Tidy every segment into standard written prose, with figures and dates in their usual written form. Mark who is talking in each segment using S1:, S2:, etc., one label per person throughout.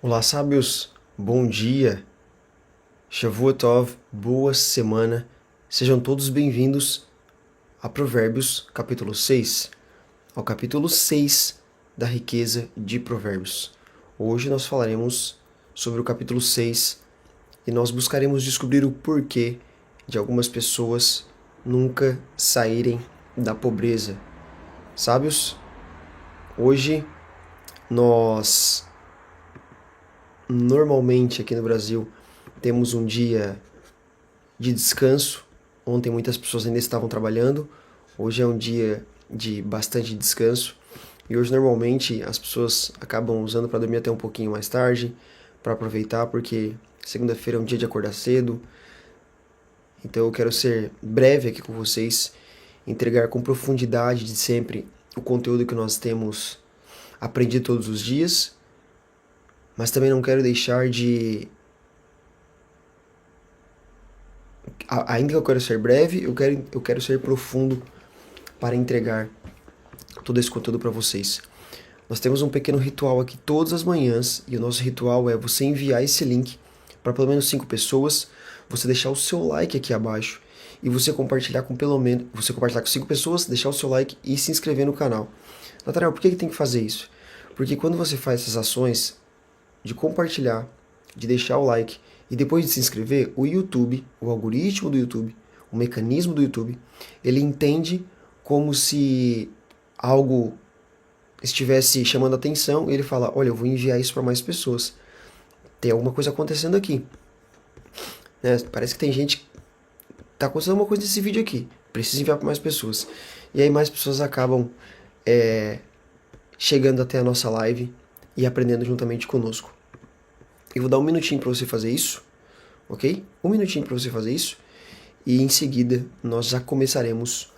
S1: Olá, sábios, bom dia, Shavua Tov, boa semana, sejam todos bem-vindos a Provérbios, capítulo 6, ao capítulo 6 da riqueza de Provérbios. Hoje nós falaremos sobre o capítulo 6 e nós buscaremos descobrir o porquê de algumas pessoas nunca saírem da pobreza. Sábios, hoje nós normalmente aqui no Brasil temos um dia de descanso. Ontem muitas pessoas ainda estavam trabalhando, hoje é um dia de bastante descanso. E hoje normalmente as pessoas acabam usando para dormir até um pouquinho mais tarde, para aproveitar, porque segunda-feira é um dia de acordar cedo. Então eu quero ser breve aqui com vocês, entregar com profundidade de sempre o conteúdo que nós temos aprendido todos os dias, mas também não quero deixar de ainda que eu quero ser breve, eu quero ser profundo para entregar todo esse conteúdo para vocês. Nós temos um pequeno ritual aqui todas as manhãs, e o nosso ritual é você enviar esse link para pelo menos 5 pessoas, você deixar o seu like aqui abaixo e você compartilhar com 5 pessoas, deixar o seu like e se inscrever no canal. Nathanael, por que tem que fazer isso? Porque quando você faz essas ações de compartilhar, de deixar o like e depois de se inscrever, o YouTube, o algoritmo do YouTube, o mecanismo do YouTube, ele entende como se algo estivesse chamando atenção e ele fala, olha, eu vou enviar isso para mais pessoas. Tem alguma coisa acontecendo aqui. Né? Parece que tem gente... Tá acontecendo alguma coisa nesse vídeo aqui. Precisa enviar para mais pessoas. E aí mais pessoas acabam chegando até a nossa live e aprendendo juntamente conosco. Eu vou dar um minutinho para você fazer isso, ok? Um minutinho para você fazer isso e em seguida nós já começaremos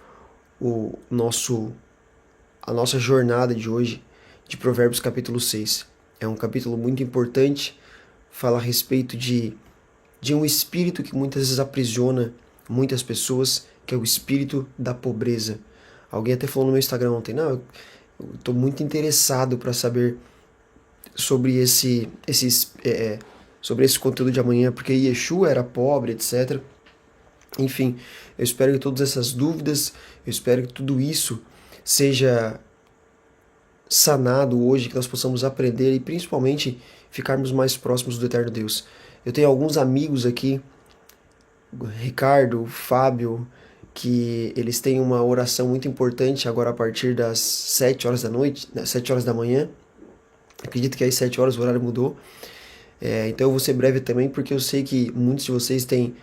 S1: a nossa jornada de hoje de Provérbios capítulo 6. É um capítulo muito importante, fala a respeito de um espírito que muitas vezes aprisiona muitas pessoas, que é o espírito da pobreza. Alguém até falou no meu Instagram ontem, não, eu estou muito interessado para saber sobre sobre esse conteúdo de amanhã, porque Yeshua era pobre, etc. Enfim, eu espero que todas essas dúvidas, eu espero que tudo isso seja sanado hoje, que nós possamos aprender e principalmente ficarmos mais próximos do Eterno Deus. Eu tenho alguns amigos aqui, Ricardo, Fábio, que eles têm uma oração muito importante agora a partir das 7 horas da noite, 7 horas da manhã. Acredito que às 7 horas o horário mudou. Então eu vou ser breve também, porque eu sei que muitos de vocês têm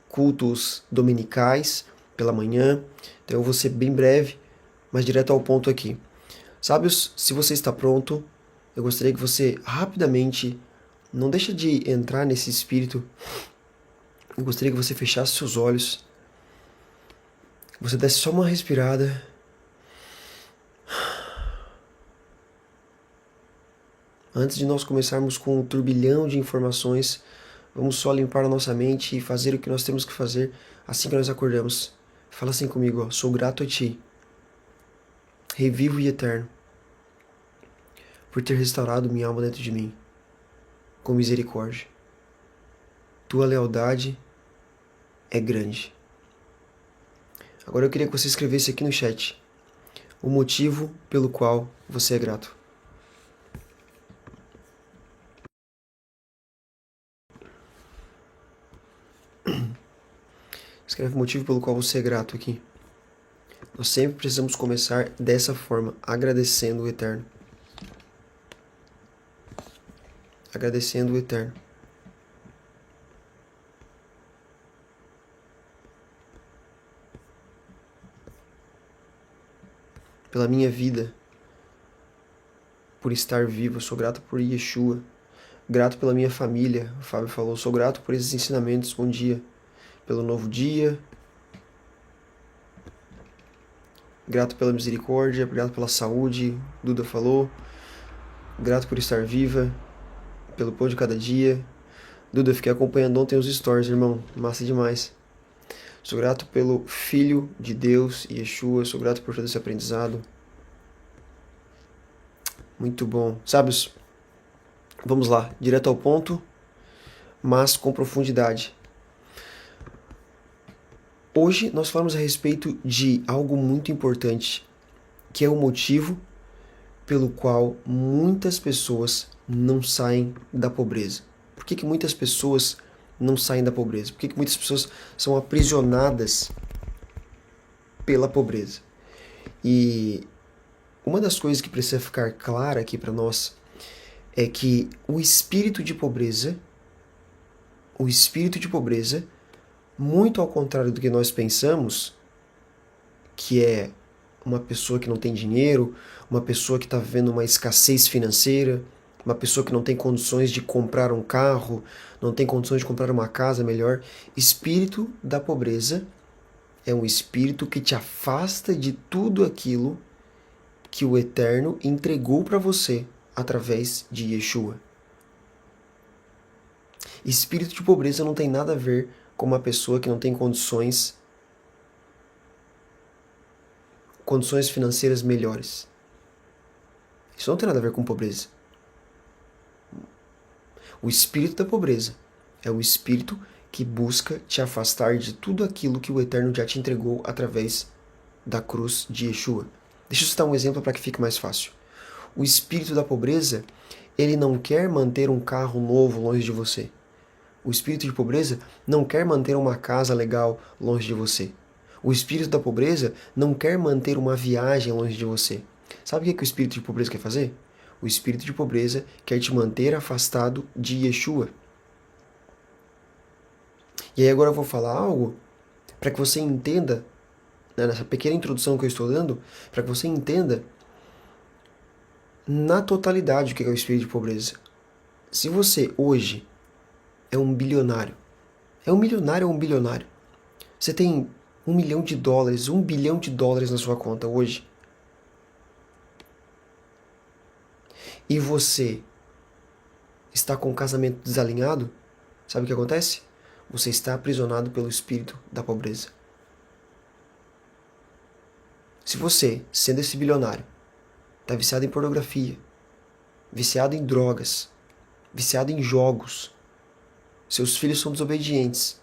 S1: cultos dominicais pela manhã. Então eu vou ser bem breve, mas direto ao ponto aqui. Sábios, se você está pronto, eu gostaria que você rapidamente, não deixa de entrar nesse espírito, eu gostaria que você fechasse seus olhos, você desse só uma respirada, antes de nós começarmos com um turbilhão de informações, vamos só limpar a nossa mente e fazer o que nós temos que fazer assim que nós acordamos. Fala assim comigo, ó, sou grato a Ti, Rei vivo e eterno, por ter restaurado minha alma dentro de mim, com misericórdia. Tua lealdade é grande. Agora eu queria que você escrevesse aqui no chat o motivo pelo qual você é grato. Escreve o motivo pelo qual você é grato aqui. Nós sempre precisamos começar dessa forma, agradecendo o Eterno. Agradecendo o Eterno. Pela minha vida, por estar vivo, eu sou grato por Yeshua. Grato pela minha família, o Fábio falou, sou grato por esses ensinamentos, bom dia. Pelo novo dia. Grato pela misericórdia, grato pela saúde, Duda falou. Grato por estar viva, pelo pão de cada dia. Duda, fiquei acompanhando ontem os stories, irmão, massa demais. Sou grato pelo Filho de Deus, Yeshua, sou grato por todo esse aprendizado. Muito bom. Sábios, Vamos lá, direto ao ponto, mas com profundidade. Hoje nós falamos a respeito de algo muito importante, que é o motivo pelo qual muitas pessoas não saem da pobreza. Por que muitas pessoas não saem da pobreza? Por que muitas pessoas são aprisionadas pela pobreza? E uma das coisas que precisa ficar clara aqui para nós é que o espírito de pobreza, muito ao contrário do que nós pensamos, que é uma pessoa que não tem dinheiro, uma pessoa que está vivendo uma escassez financeira, uma pessoa que não tem condições de comprar um carro, não tem condições de comprar uma casa melhor. Espírito da pobreza é um espírito que te afasta de tudo aquilo que o Eterno entregou para você através de Yeshua. Espírito de pobreza não tem nada a ver com uma pessoa que não tem condições financeiras melhores. Isso não tem nada a ver com pobreza. O espírito da pobreza é o espírito que busca te afastar de tudo aquilo que o Eterno já te entregou através da cruz de Yeshua. Deixa eu citar um exemplo para que fique mais fácil. O espírito da pobreza, ele não quer manter um carro novo longe de você. O espírito de pobreza não quer manter uma casa legal longe de você. O espírito da pobreza não quer manter uma viagem longe de você. Sabe o que o espírito de pobreza quer fazer? O espírito de pobreza quer te manter afastado de Yeshua. E aí agora eu vou falar algo para que você entenda, né, nessa pequena introdução que eu estou dando, para que você entenda na totalidade o que é o espírito de pobreza. Se você hoje é um bilionário, é um milionário ou um bilionário, você tem $1 milhão, $1 bilhão na sua conta hoje, e você está com o casamento desalinhado, sabe o que acontece? Você está aprisionado pelo espírito da pobreza. Se você, sendo esse bilionário, está viciado em pornografia, viciado em drogas, viciado em jogos, seus filhos são desobedientes,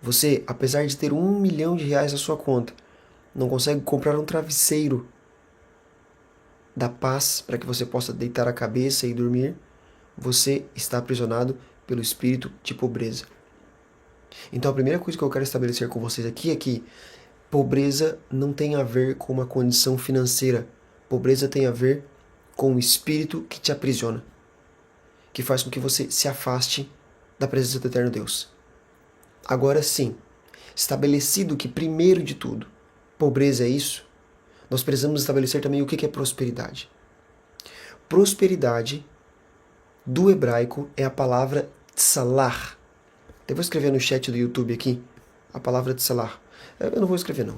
S1: você, apesar de ter $1 milhão na sua conta, não consegue comprar um travesseiro da paz para que você possa deitar a cabeça e dormir, você está aprisionado pelo espírito de pobreza. Então a primeira coisa que eu quero estabelecer com vocês aqui é que pobreza não tem a ver com uma condição financeira. Pobreza tem a ver com o espírito que te aprisiona, que faz com que você se afaste da presença do Eterno Deus. Agora sim, estabelecido que primeiro de tudo, pobreza é isso, nós precisamos estabelecer também o que é prosperidade. Prosperidade, do hebraico, é a palavra tsalar. Eu vou escrever no chat do YouTube aqui a palavra tsalar. Eu não vou escrever não,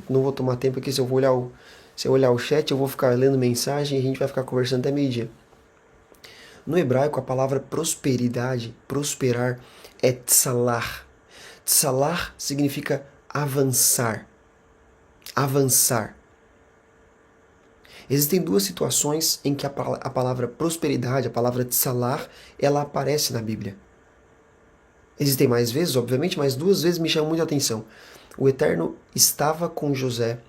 S1: não vou tomar tempo aqui, se eu olhar o chat eu vou ficar lendo mensagem e a gente vai ficar conversando até meio-dia. No hebraico a palavra prosperidade, prosperar, é tsalar. Tsalar significa avançar. Avançar. Existem duas situações em que a palavra prosperidade, a palavra tsalar, ela aparece na Bíblia. Existem mais vezes, obviamente, mas 2 vezes me chamam muito a atenção. O Eterno estava com José.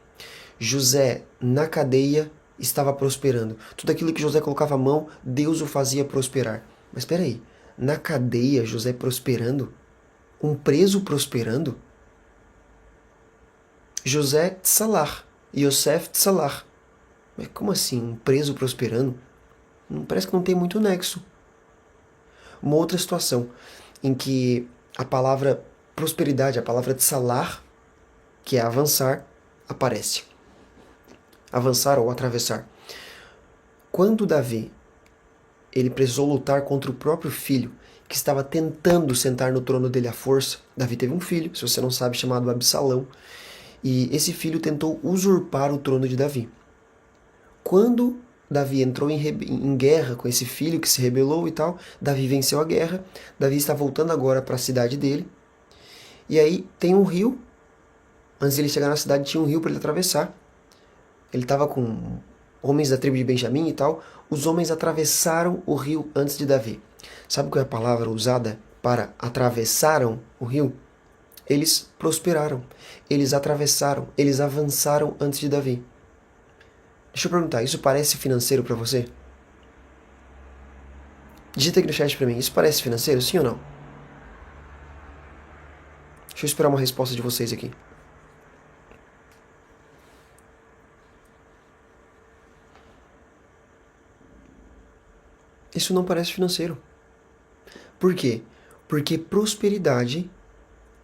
S1: José, na cadeia, estava prosperando. Tudo aquilo que José colocava a mão, Deus o fazia prosperar. Mas espera aí, na cadeia, José prosperando? Um preso prosperando? José tsalar, Yosef tsalar. Mas como assim, um preso prosperando? Parece que não tem muito nexo. Uma outra situação em que a palavra prosperidade, a palavra tsalar, que é avançar, aparece. Avançar ou atravessar. Quando Davi ele precisou lutar contra o próprio filho, que estava tentando sentar no trono dele à força. Davi teve um filho, se você não sabe, chamado Absalão. E esse filho tentou usurpar o trono de Davi. Quando Davi entrou em guerra com esse filho que se rebelou e tal, Davi venceu a guerra, Davi está voltando agora para a cidade dele, e aí tem um rio, antes de ele chegar na cidade tinha um rio para ele atravessar. Ele estava com homens da tribo de Benjamim e tal, os homens atravessaram o rio antes de Davi. Sabe qual é a palavra usada para atravessaram o rio? Eles prosperaram, eles atravessaram, eles avançaram antes de Davi. Deixa eu perguntar, isso parece financeiro para você? Digita aqui no chat pra mim, isso parece financeiro, sim ou não? Deixa eu esperar uma resposta de vocês aqui. Isso não parece financeiro. Por quê? Porque prosperidade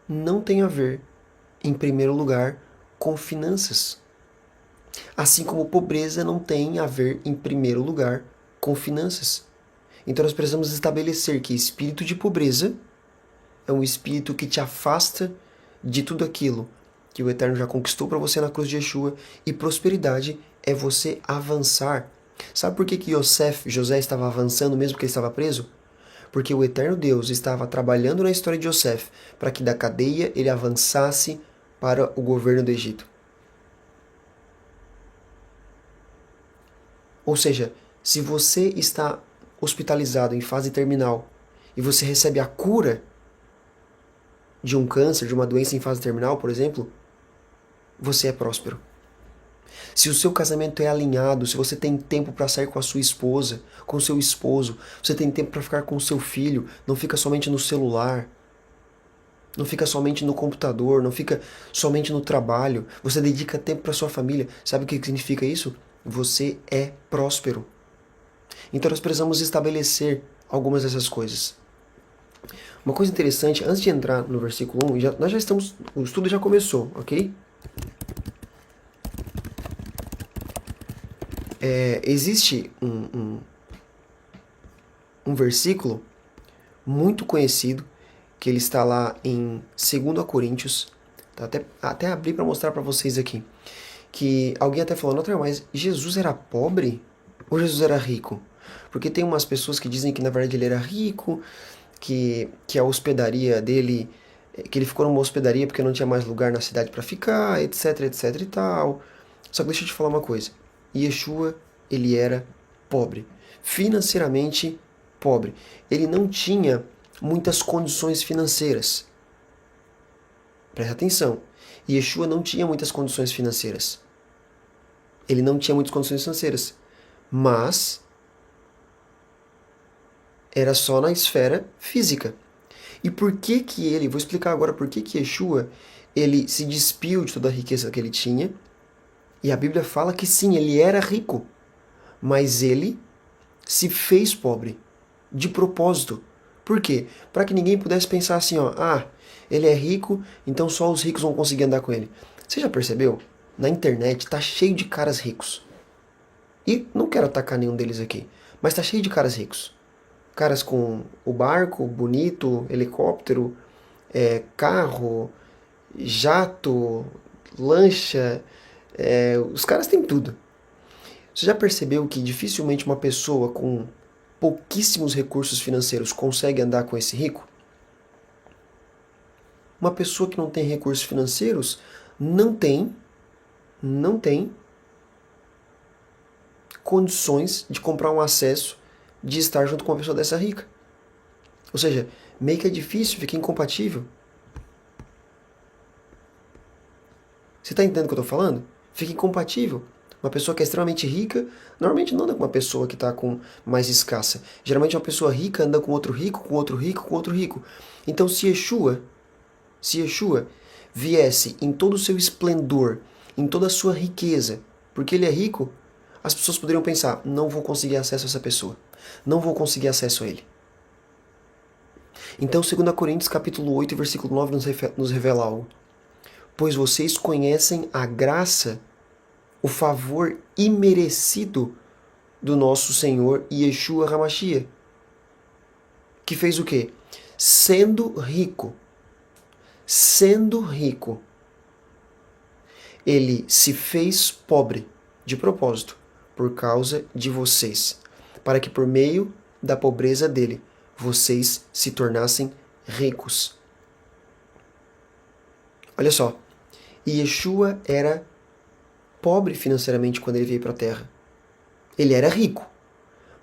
S1: não tem a ver, em primeiro lugar, com finanças. Assim como pobreza não tem a ver, em primeiro lugar, com finanças. Então nós precisamos estabelecer que espírito de pobreza é um espírito que te afasta de tudo aquilo que o Eterno já conquistou para você na cruz de Yeshua, e prosperidade é você avançar. Sabe por que José estava avançando mesmo que ele estava preso? Porque o Eterno Deus estava trabalhando na história de José para que da cadeia ele avançasse para o governo do Egito. Ou seja, se você está hospitalizado em fase terminal e você recebe a cura de um câncer, de uma doença em fase terminal, por exemplo, você é próspero. Se o seu casamento é alinhado, se você tem tempo para sair com a sua esposa, com o seu esposo, você tem tempo para ficar com o seu filho, não fica somente no celular, não fica somente no computador, não fica somente no trabalho, você dedica tempo para sua família. Sabe o que significa isso? Você é próspero. Então nós precisamos estabelecer algumas dessas coisas. Uma coisa interessante, antes de entrar no versículo 1, nós já estamos, o estudo já começou, ok? Existe um versículo muito conhecido, que ele está lá em 2 Coríntios, tá? Até abri para mostrar para vocês aqui, que alguém até falou, não, mas Jesus era pobre ou Jesus era rico? Porque tem umas pessoas que dizem que na verdade ele era rico, que a hospedaria dele, que ele ficou numa hospedaria porque não tinha mais lugar na cidade para ficar, etc, etc e tal. Só que deixa eu te falar uma coisa. Yeshua, ele era pobre. Financeiramente pobre. Ele não tinha muitas condições financeiras. Presta atenção. Yeshua não tinha muitas condições financeiras. Ele não tinha muitas condições financeiras. Mas era só na esfera física. E por que que ele, vou explicar agora por que que Yeshua, ele se despiu de toda a riqueza que ele tinha, e a Bíblia fala que sim, ele era rico, mas ele se fez pobre, de propósito. Por quê? Para que ninguém pudesse pensar assim, ó, ele é rico, então só os ricos vão conseguir andar com ele. Você já percebeu? Na internet tá cheio de caras ricos. E não quero atacar nenhum deles aqui, mas tá cheio de caras ricos. Caras com o barco bonito, helicóptero, carro, jato, lancha, os caras têm tudo. Você já percebeu que dificilmente uma pessoa com pouquíssimos recursos financeiros consegue andar com esse rico? Uma pessoa que não tem recursos financeiros não tem condições de comprar um acesso de estar junto com uma pessoa dessa rica. Ou seja, meio que é difícil, fica incompatível. Você está entendendo o que eu estou falando? Fica incompatível. Uma pessoa que é extremamente rica, normalmente não anda com uma pessoa que está com mais escassa. Geralmente uma pessoa rica anda com outro rico, com outro rico, com outro rico. Então se Yeshua viesse em todo o seu esplendor, em toda a sua riqueza, porque ele é rico, as pessoas poderiam pensar, não vou conseguir acesso a essa pessoa. Não vou conseguir acesso a ele. Então 2 Coríntios capítulo 8, versículo 9 nos revela algo. Pois vocês conhecem a graça, o favor imerecido do nosso Senhor Yeshua HaMashiach, que fez o quê? Sendo rico, ele se fez pobre de propósito por causa de vocês, para que por meio da pobreza dele vocês se tornassem ricos. Olha só, Yeshua era pobre financeiramente quando ele veio para a Terra. Ele era rico,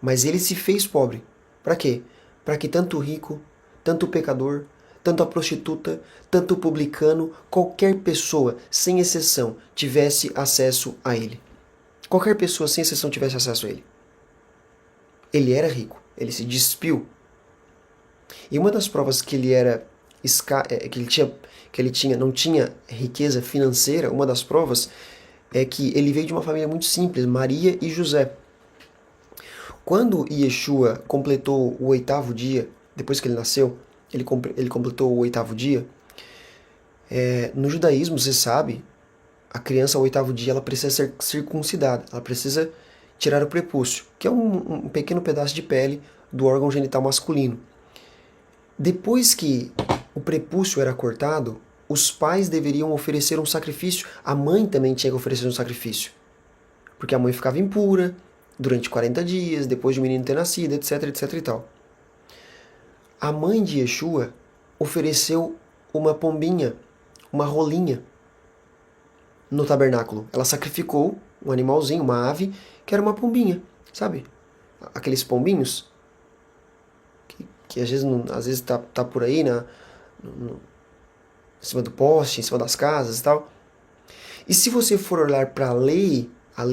S1: mas ele se fez pobre. Para quê? Para que tanto o rico, tanto o pecador, tanto a prostituta, tanto o publicano, qualquer pessoa, sem exceção, tivesse acesso a ele. Qualquer pessoa, sem exceção, tivesse acesso a ele. Ele era rico, ele se despiu. E uma das provas que ele era não tinha riqueza financeira, uma das provas é que ele veio de uma família muito simples, Maria e José. Quando Yeshua completou o 8º dia, depois que ele nasceu, ele completou o 8º dia, no judaísmo, você sabe, a criança ao 8º dia ela precisa ser circuncidada, ela precisa tirar o prepúcio, que é um pequeno pedaço de pele do órgão genital masculino. Depois que o prepúcio era cortado, os pais deveriam oferecer um sacrifício, a mãe também tinha que oferecer um sacrifício, porque a mãe ficava impura durante 40 dias, depois de o menino ter nascido, etc, etc e tal. A mãe de Yeshua ofereceu uma pombinha, uma rolinha, no tabernáculo. Ela sacrificou um animalzinho, uma ave, que era uma pombinha, sabe? Aqueles pombinhos que às vezes tá por aí, em cima do poste, em cima das casas e tal. E se você for olhar para a lei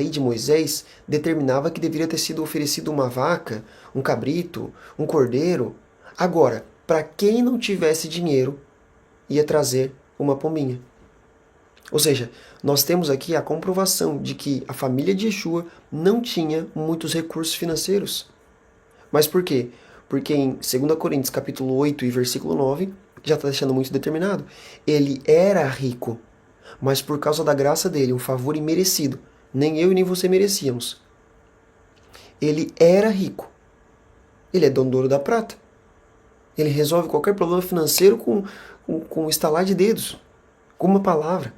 S1: de Moisés determinava que deveria ter sido oferecido uma vaca, um cabrito, um cordeiro. Agora, para quem não tivesse dinheiro, ia trazer uma pombinha. Ou seja, nós temos aqui a comprovação de que a família de Yeshua não tinha muitos recursos financeiros. Mas por quê? Porque em 2 Coríntios capítulo 8 e versículo 9, já está deixando muito determinado. Ele era rico, mas por causa da graça dele, um favor imerecido, nem eu e nem você merecíamos. Ele era rico. Ele é dono do ouro da prata. Ele resolve qualquer problema financeiro com um estalar de dedos, com uma palavra.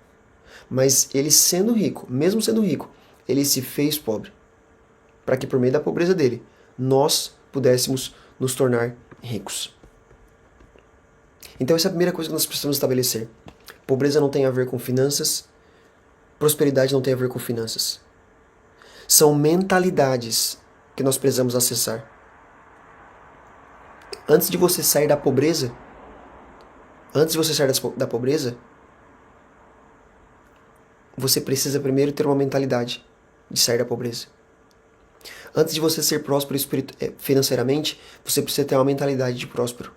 S1: Mas ele sendo rico, mesmo sendo rico, ele se fez pobre, para que por meio da pobreza dele, nós pudéssemos nos tornar ricos. Então essa é a primeira coisa que nós precisamos estabelecer. Pobreza não tem a ver com finanças, prosperidade não tem a ver com finanças. São mentalidades que nós precisamos acessar. Antes de você sair da pobreza, você precisa primeiro ter uma mentalidade de sair da pobreza. Antes de você ser próspero financeiramente, você precisa ter uma mentalidade de próspero.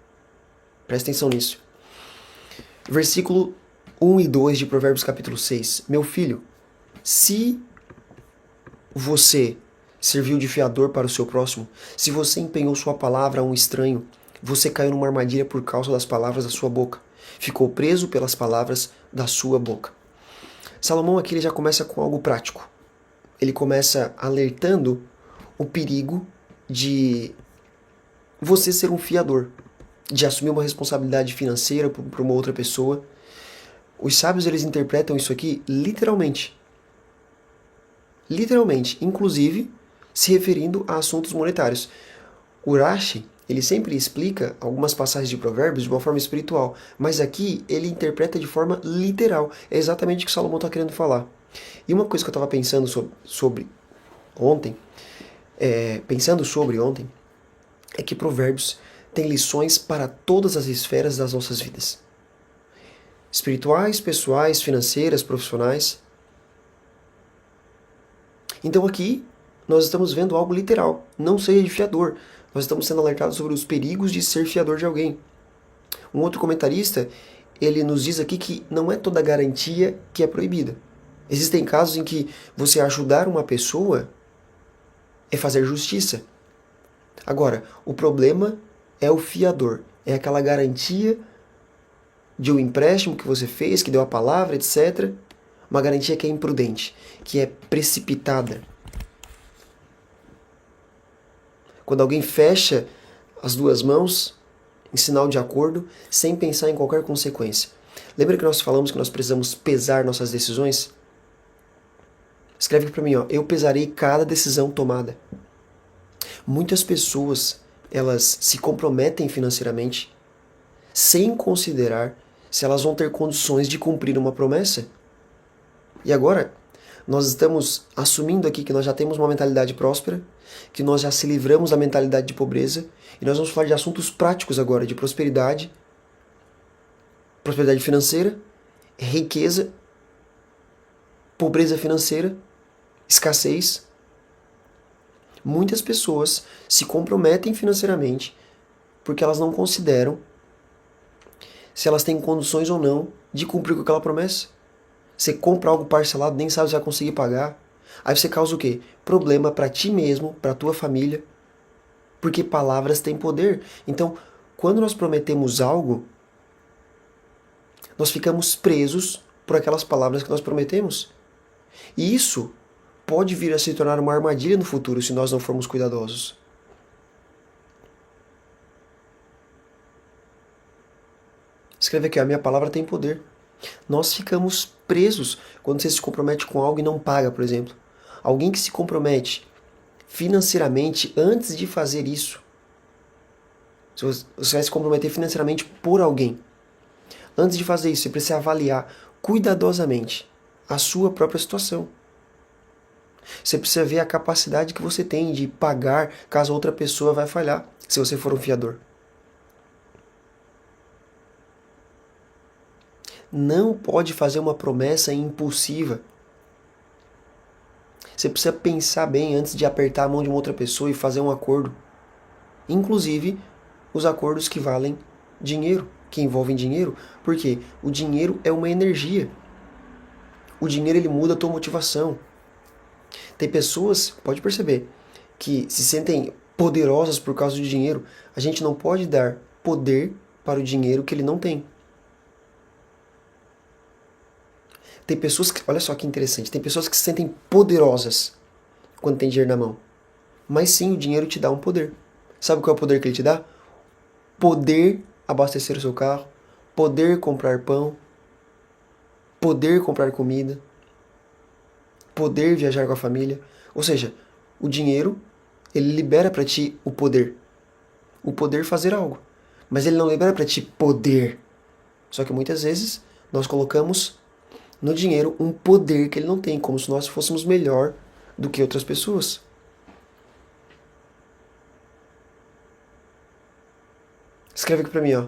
S1: Presta atenção nisso. Versículo 1 e 2 de Provérbios capítulo 6. Meu filho, se você serviu de fiador para o seu próximo, se você empenhou sua palavra a um estranho, você caiu numa armadilha por causa das palavras da sua boca. Ficou preso pelas palavras da sua boca. Salomão aqui ele já começa com algo prático. Ele começa alertando o perigo de você ser um fiador, de assumir uma responsabilidade financeira para uma outra pessoa. Os sábios eles interpretam isso aqui literalmente. Literalmente, inclusive se referindo a assuntos monetários. Urashi, ele sempre explica algumas passagens de Provérbios de uma forma espiritual, mas aqui ele interpreta de forma literal. É exatamente o que Salomão está querendo falar. E uma coisa que eu estava pensando sobre ontem, é que Provérbios tem lições para todas as esferas das nossas vidas. Espirituais, pessoais, financeiras, profissionais. Então aqui nós estamos vendo algo literal. Não seja fiador. Nós estamos sendo alertados sobre os perigos de ser fiador de alguém. Um outro comentarista, ele nos diz aqui que não é toda garantia que é proibida. Existem casos em que você ajudar uma pessoa é fazer justiça. Agora, o problema é o fiador. É aquela garantia de um empréstimo que você fez, que deu a palavra, etc. Uma garantia que é imprudente, que é precipitada. Quando alguém fecha as duas mãos em sinal de acordo, sem pensar em qualquer consequência. Lembra que nós falamos que nós precisamos pesar nossas decisões? Escreve aqui para mim, ó. Eu pesarei cada decisão tomada. Muitas pessoas, elas se comprometem financeiramente sem considerar se elas vão ter condições de cumprir uma promessa. E agora, Nós estamos assumindo aqui que nós já temos uma mentalidade próspera, que nós já se livramos da mentalidade de pobreza, e nós vamos falar de assuntos práticos agora, de prosperidade, prosperidade financeira, riqueza, pobreza financeira, escassez. Muitas pessoas se comprometem financeiramente porque elas não consideram se elas têm condições ou não de cumprir com aquela promessa. Você compra algo parcelado, nem sabe se vai conseguir pagar. Aí você causa o quê? Problema para ti mesmo, para tua família, porque palavras têm poder. Então, quando nós prometemos algo, nós ficamos presos por aquelas palavras que nós prometemos. E isso pode vir a se tornar uma armadilha no futuro se nós não formos cuidadosos. Escreve aqui, a minha palavra tem poder. Nós ficamos presos quando você se compromete com algo e não paga, por exemplo. Alguém que se compromete financeiramente antes de fazer isso. Você vai se comprometer financeiramente por alguém. Antes de fazer isso, você precisa avaliar cuidadosamente a sua própria situação. Você precisa ver a capacidade que você tem de pagar caso outra pessoa vai falhar, se você for um fiador. Não pode fazer uma promessa impulsiva. Você precisa pensar bem antes de apertar a mão de uma outra pessoa e fazer um acordo. Inclusive, os acordos que valem dinheiro, que envolvem dinheiro, porque o dinheiro é uma energia. O dinheiro ele muda a tua motivação. Tem pessoas, pode perceber, que se sentem poderosas por causa do dinheiro. A gente não pode dar poder para o dinheiro que ele não tem. Tem pessoas que, olha só que interessante, tem pessoas que se sentem poderosas quando tem dinheiro na mão. Mas sim, o dinheiro te dá um poder. Sabe qual é o poder que ele te dá? Poder abastecer o seu carro, poder comprar pão, poder comprar comida, poder viajar com a família. Ou seja, o dinheiro, ele libera para ti o poder fazer algo. Mas ele não libera para ti poder. Só que muitas vezes nós colocamos no dinheiro um poder que ele não tem, como se nós fôssemos melhor do que outras pessoas. Escreve aqui para mim, ó.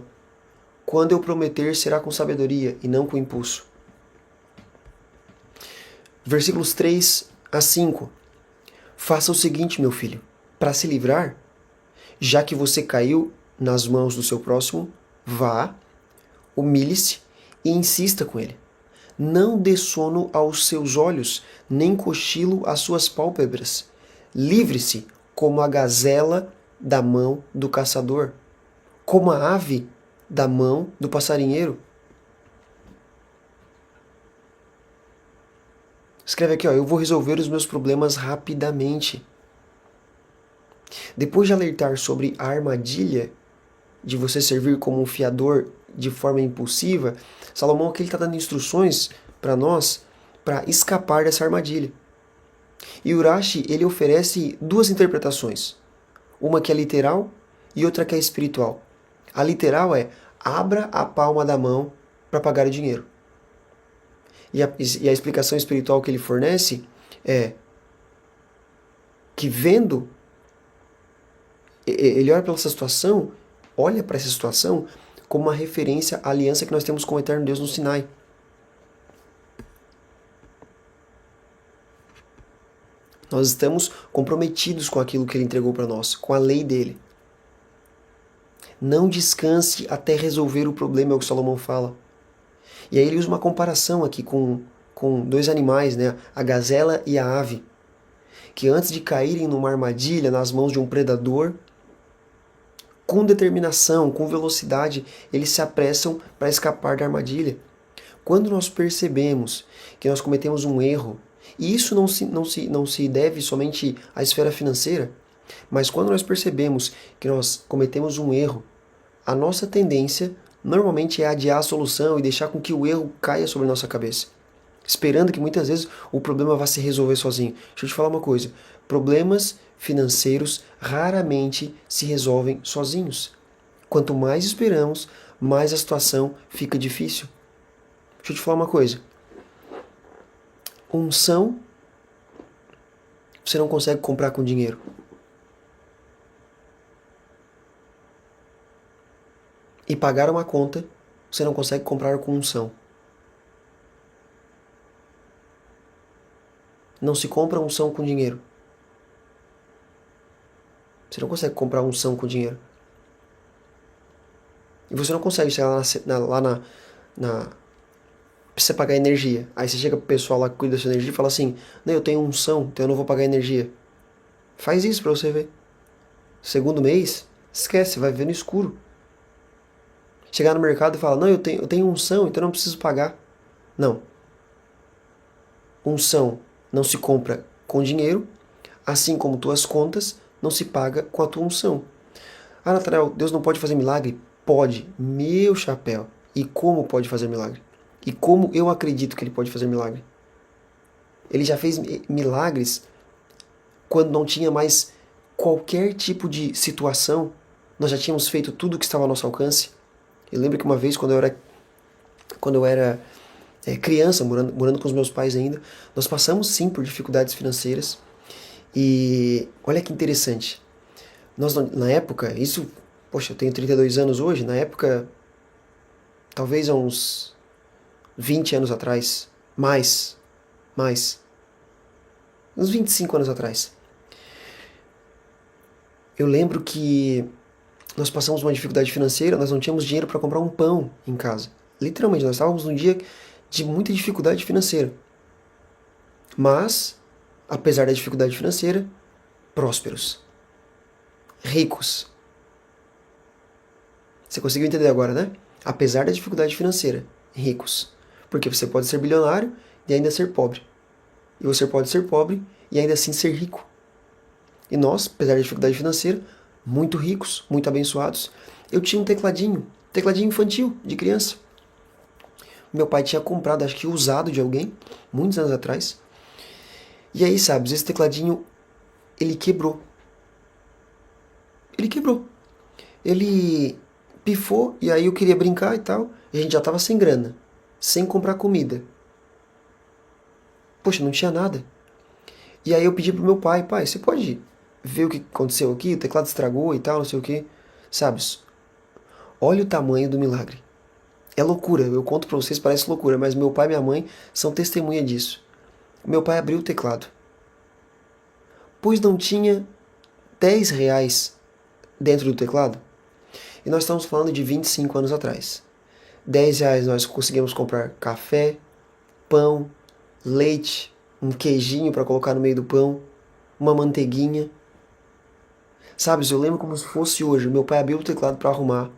S1: Quando eu prometer, será com sabedoria e não com impulso. Versículos 3 a 5. Faça o seguinte, meu filho, para se livrar, já que você caiu nas mãos do seu próximo, vá, humilhe-se e insista com ele. Não dê sono aos seus olhos, nem cochilo às suas pálpebras. Livre-se como a gazela da mão do caçador, como a ave da mão do passarinheiro. Escreve aqui, ó, eu vou resolver os meus problemas rapidamente. Depois de alertar sobre a armadilha de você servir como um fiador de forma impulsiva, Salomão aqui está dando instruções para nós para escapar dessa armadilha. E Urashi, ele oferece duas interpretações. Uma que é literal e outra que é espiritual. A literal é, abra a palma da mão para pagar o dinheiro. E a explicação espiritual que ele fornece é que vendo, ele olha para essa situação, olha para essa situação como uma referência à aliança que nós temos com o Eterno Deus no Sinai. Nós estamos comprometidos com aquilo que ele entregou para nós, com a lei dele. Não descanse até resolver o problema, é o que Salomão fala. E aí ele usa uma comparação aqui com dois animais, né? A gazela e a ave, que antes de caírem numa armadilha nas mãos de um predador, com determinação, com velocidade, eles se apressam para escapar da armadilha. Quando nós percebemos que nós cometemos um erro, e isso não se deve somente à esfera financeira, mas quando nós percebemos que nós cometemos um erro, a nossa tendência normalmente é adiar a solução e deixar com que o erro caia sobre a nossa cabeça, esperando que muitas vezes o problema vá se resolver sozinho. Deixa eu te falar uma coisa, problemas financeiros raramente se resolvem sozinhos. Quanto mais esperamos, mais a situação fica difícil. Deixa eu te falar uma coisa. unção você não consegue comprar com dinheiro. E pagar uma conta você não consegue comprar com unção. Não se compra unção com dinheiro. Você não consegue comprar unção com dinheiro. E você não consegue chegar lá pra você pagar energia. Aí você chega pro pessoal lá que cuida da sua energia e fala assim: não, eu tenho unção, então eu não vou pagar energia. Faz isso pra você ver. Segundo mês, esquece, vai ver no escuro. Chegar no mercado e falar: não, eu tenho unção, então eu não preciso pagar. Não. Unção não se compra com dinheiro, assim como tuas contas não se paga com a tua unção. Ah, Natanael, Deus não pode fazer milagre? Pode. Meu chapéu. E como pode fazer milagre? E como eu acredito que ele pode fazer milagre? Ele já fez milagres quando não tinha mais qualquer tipo de situação. Nós já tínhamos feito tudo o que estava ao nosso alcance. Eu lembro que uma vez, quando eu era criança, morando com os meus pais ainda, nós passamos sim por dificuldades financeiras. E olha que interessante. Nós, na época, poxa, eu tenho 32 anos hoje, na época, talvez há uns 20 anos atrás, mais, uns 25 anos atrás. Eu lembro que nós passamos uma dificuldade financeira, nós não tínhamos dinheiro para comprar um pão em casa. Literalmente, nós estávamos num dia de muita dificuldade financeira. Mas, apesar da dificuldade financeira, prósperos. Ricos. Você conseguiu entender agora, né? Apesar da dificuldade financeira, ricos. Porque você pode ser bilionário e ainda ser pobre. E você pode ser pobre e ainda assim ser rico. E nós, apesar da dificuldade financeira, muito ricos, muito abençoados. Eu tinha um tecladinho infantil, de criança. Meu pai tinha comprado, acho que usado de alguém, muitos anos atrás. E aí, sabe, esse tecladinho, ele quebrou. Ele pifou, e aí eu queria brincar e tal, e a gente já tava sem grana, sem comprar comida. Poxa, não tinha nada. E aí eu pedi pro meu pai, você pode ver o que aconteceu aqui? O teclado estragou e tal, não sei o que. Sabes? Olha o tamanho do milagre. É loucura, eu conto pra vocês, parece loucura, mas meu pai e minha mãe são testemunha disso. Meu pai abriu o teclado, pois não tinha 10 reais dentro do teclado. E nós estamos falando de 25 anos atrás. 10 reais nós conseguimos comprar café, pão, leite, um queijinho para colocar no meio do pão, uma manteiguinha. Sabes, eu lembro como se fosse hoje. Meu pai abriu o teclado para arrumar.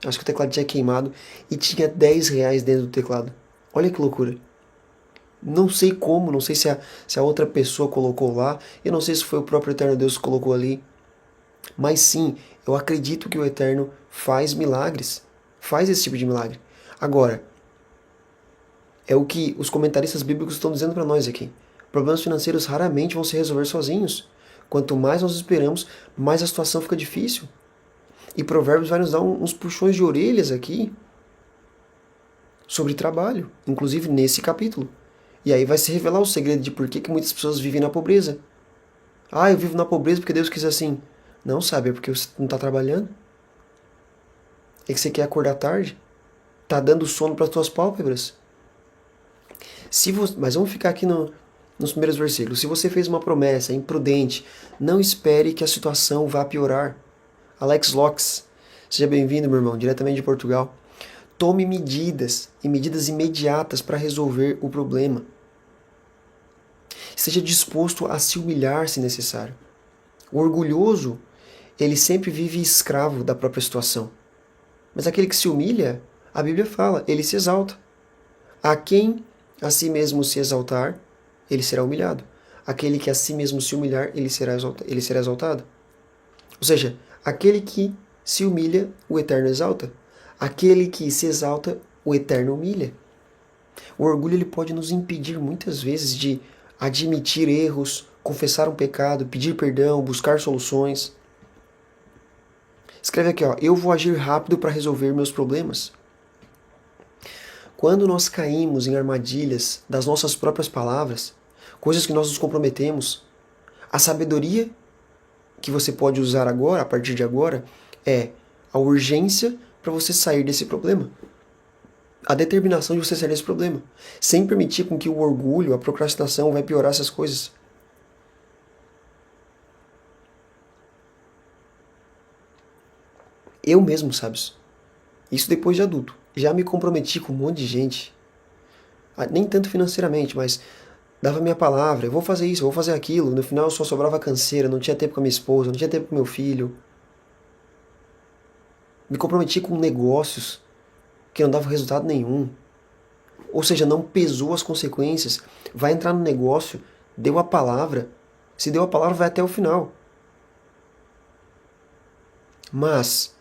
S1: Acho que o teclado tinha queimado e tinha 10 reais dentro do teclado. Olha que loucura. Não sei como, não sei se a outra pessoa colocou lá. Eu não sei se foi o próprio Eterno Deus que colocou ali. Mas sim, eu acredito que o Eterno faz milagres. Faz esse tipo de milagre. Agora, é o que os comentaristas bíblicos estão dizendo para nós aqui. Problemas financeiros raramente vão se resolver sozinhos. Quanto mais nós esperamos, mais a situação fica difícil. E Provérbios vai nos dar uns puxões de orelhas aqui sobre trabalho, inclusive nesse capítulo. E aí vai se revelar o segredo de por que muitas pessoas vivem na pobreza. Ah, eu vivo na pobreza porque Deus quis assim. Não, sabe, é porque você não está trabalhando. É que você quer acordar tarde. Tá dando sono para as tuas pálpebras. Mas vamos ficar aqui nos primeiros versículos. Se você fez uma promessa imprudente, não espere que a situação vá piorar. Alex Locks, seja bem-vindo, meu irmão, diretamente de Portugal. Tome medidas, e medidas imediatas para resolver o problema. Esteja disposto a se humilhar se necessário. O orgulhoso, ele sempre vive escravo da própria situação. Mas aquele que se humilha, a Bíblia fala, ele se exalta. A quem a si mesmo se exaltar, ele será humilhado. Aquele que a si mesmo se humilhar, ele será exaltado. Ou seja, aquele que se humilha, o Eterno exalta. Aquele que se exalta, o Eterno humilha. O orgulho ele pode nos impedir muitas vezes de admitir erros, confessar um pecado, pedir perdão, buscar soluções. Escreve aqui, eu vou agir rápido para resolver meus problemas. Quando nós caímos em armadilhas das nossas próprias palavras, coisas que nós nos comprometemos, a sabedoria que você pode usar agora, a partir de agora, é a urgência para você sair desse problema. A determinação de você sair desse problema. Sem permitir com que o orgulho, a procrastinação vai piorar essas coisas. Eu mesmo, sabes? Isso depois de adulto. Já me comprometi com um monte de gente. Nem tanto financeiramente, mas dava minha palavra. Eu vou fazer isso, eu vou fazer aquilo. No final só sobrava canseira, não tinha tempo com a minha esposa, não tinha tempo com meu filho. Me comprometi com negócios que não davam resultado nenhum. Ou seja, não pesou as consequências. Vai entrar no negócio, deu a palavra. Se deu a palavra, vai até o final. Mas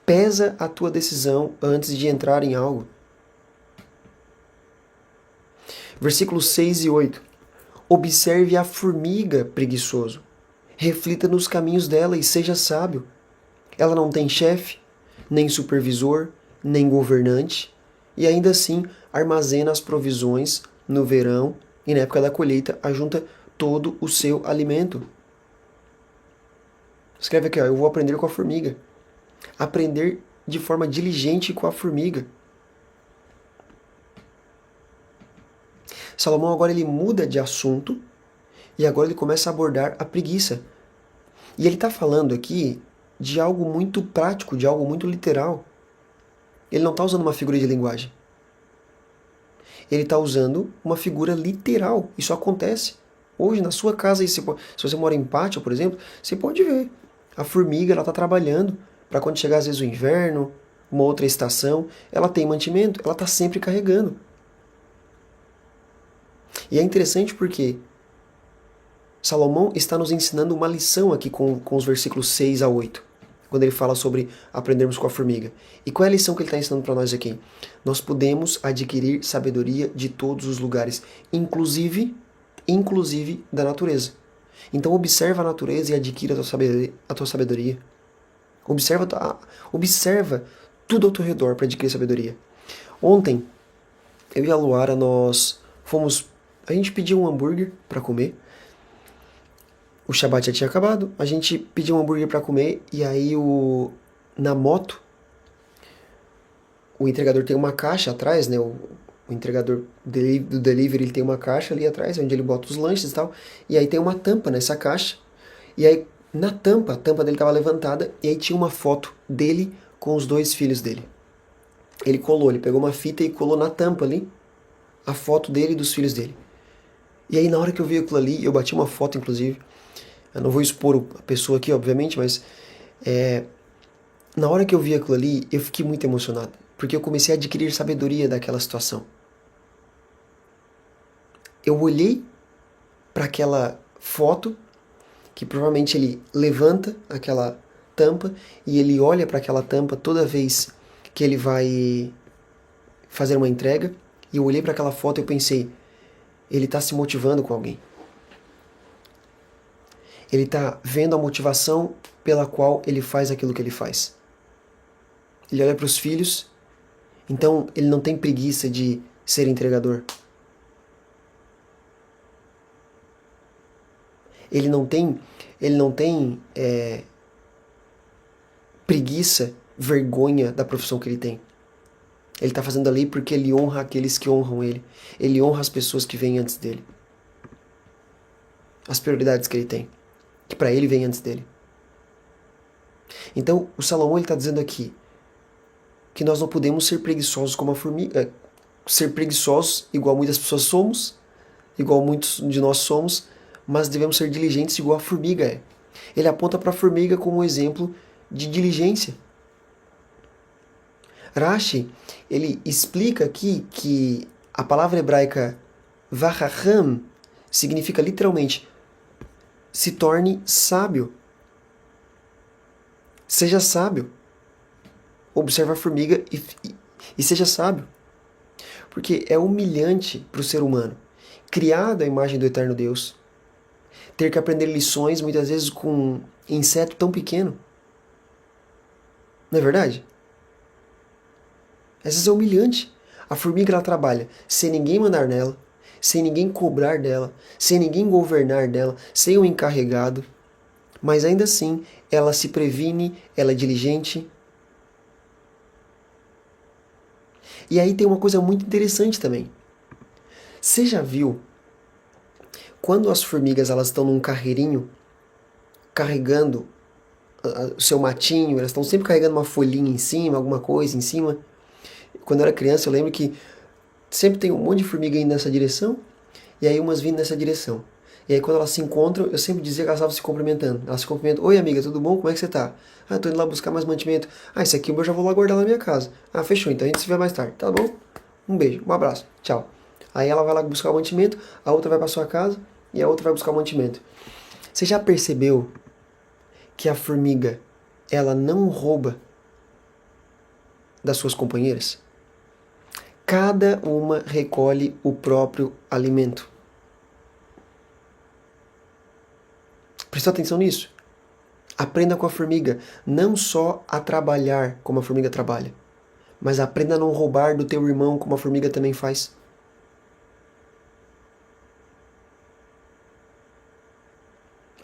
S1: pesa a tua decisão antes de entrar em algo. Versículos 6 e 8. Observe a formiga, preguiçoso. Reflita nos caminhos dela e seja sábio. Ela não tem chefe, nem supervisor, nem governante, e ainda assim armazena as provisões no verão e na época da colheita ajunta todo o seu alimento. Escreve aqui, ó, eu vou aprender com a formiga. Aprender de forma diligente com a formiga. Salomão agora ele muda de assunto e agora ele começa a abordar a preguiça. E ele está falando aqui de algo muito prático, de algo muito literal. Ele não está usando uma figura de linguagem. Ele está usando uma figura literal. Isso acontece. Hoje, na sua casa, se você mora em pátio, por exemplo, você pode ver. A formiga está trabalhando para quando chegar, às vezes, o inverno, uma outra estação, ela tem mantimento, ela está sempre carregando. E é interessante porque Salomão está nos ensinando uma lição aqui com os versículos 6 a 8, quando ele fala sobre aprendermos com a formiga. E qual é a lição que ele está ensinando para nós aqui? Nós podemos adquirir sabedoria de todos os lugares, inclusive da natureza. Então observa a natureza e adquira a tua sabedoria. Observa tudo ao teu redor para adquirir sabedoria. Ontem, eu e a Luara, a gente pediu um hambúrguer para comer. O Shabbat já tinha acabado, a gente pediu um hambúrguer para comer e aí na moto o entregador tem uma caixa atrás, né? O entregador do delivery ele tem uma caixa ali atrás, onde ele bota os lanches e tal, e aí tem uma tampa nessa caixa. E aí na tampa, a tampa dele estava levantada e aí tinha uma foto dele com os 2 filhos dele. Ele pegou uma fita e colou na tampa ali a foto dele e dos filhos dele. E aí na hora que eu vi aquilo ali, eu bati uma foto inclusive. Eu não vou expor a pessoa aqui, obviamente, mas na hora que eu vi aquilo ali, eu fiquei muito emocionado, porque eu comecei a adquirir sabedoria daquela situação. Eu olhei para aquela foto, que provavelmente ele levanta aquela tampa, e ele olha para aquela tampa toda vez que ele vai fazer uma entrega, e eu olhei para aquela foto e eu pensei, ele está se motivando com alguém. Ele está vendo a motivação pela qual ele faz aquilo que ele faz. Ele olha para os filhos, então ele não tem preguiça de ser entregador. Ele não tem preguiça, vergonha da profissão que ele tem. Ele está fazendo ali porque ele honra aqueles que honram ele. Ele honra as pessoas que vêm antes dele. As prioridades que ele tem, que para ele vem antes dele. Então, o Salomão está dizendo aqui que nós não podemos ser preguiçosos como a formiga, ser preguiçosos igual muitas pessoas somos, igual muitos de nós somos, mas devemos ser diligentes igual a formiga é. Ele aponta para a formiga como um exemplo de diligência. Rashi, ele explica aqui que a palavra hebraica vahacham significa literalmente se torne sábio. Seja sábio. Observa a formiga e seja sábio. Porque é humilhante para o ser humano, criado à imagem do eterno Deus, ter que aprender lições muitas vezes com um inseto tão pequeno. Não é verdade? Às vezes é humilhante. A formiga ela trabalha sem ninguém mandar nela, sem ninguém cobrar dela, sem ninguém governar dela, sem um encarregado. Mas ainda assim, ela se previne, ela é diligente. E aí tem uma coisa muito interessante também. Você já viu quando as formigas elas estão num carreirinho carregando o seu matinho, elas estão sempre carregando uma folhinha em cima, alguma coisa em cima. Quando eu era criança, eu lembro que sempre tem um monte de formiga indo nessa direção, e aí umas vindo nessa direção. E aí quando elas se encontram, eu sempre dizia que elas estavam se cumprimentando. Elas se cumprimentam: oi amiga, tudo bom? Como é que você tá? Ah, tô indo lá buscar mais mantimento. Ah, esse aqui eu já vou lá guardar na minha casa. Ah, fechou, então a gente se vê mais tarde, tá bom? Um beijo, um abraço, tchau. Aí ela vai lá buscar o mantimento, a outra vai pra sua casa, e a outra vai buscar o mantimento. Você já percebeu que a formiga, ela não rouba das suas companheiras? Cada uma recolhe o próprio alimento. Presta atenção nisso. Aprenda com a formiga, não só a trabalhar como a formiga trabalha, mas aprenda a não roubar do teu irmão como a formiga também faz.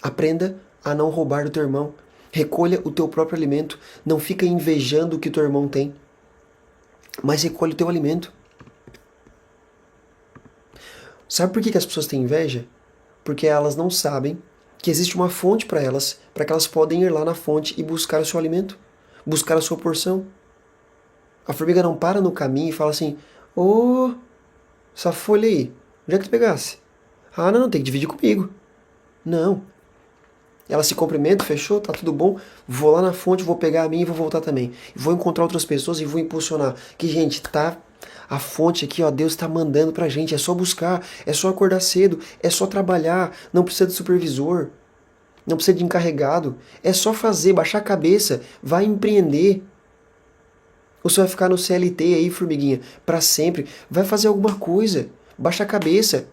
S1: Aprenda a não roubar do teu irmão. Recolha o teu próprio alimento. Não fica invejando o que teu irmão tem, mas recolhe o teu alimento. Sabe por que as pessoas têm inveja? Porque elas não sabem que existe uma fonte para que elas podem ir lá na fonte e buscar o seu alimento, buscar a sua porção. A formiga não para no caminho e fala assim: ô, essa folha aí, onde é que tu pegasse? Ah, não, tem que dividir comigo. Não. Ela se cumprimenta, fechou, tá tudo bom, vou lá na fonte, vou pegar a minha e vou voltar também. Vou encontrar outras pessoas e vou impulsionar. Que, gente, tá... A fonte aqui, ó, Deus tá mandando pra gente, é só buscar, é só acordar cedo, é só trabalhar, não precisa de supervisor, não precisa de encarregado, é só fazer, baixar a cabeça, vai empreender. Ou você vai ficar no CLT aí, formiguinha, pra sempre, vai fazer alguma coisa, baixa a cabeça.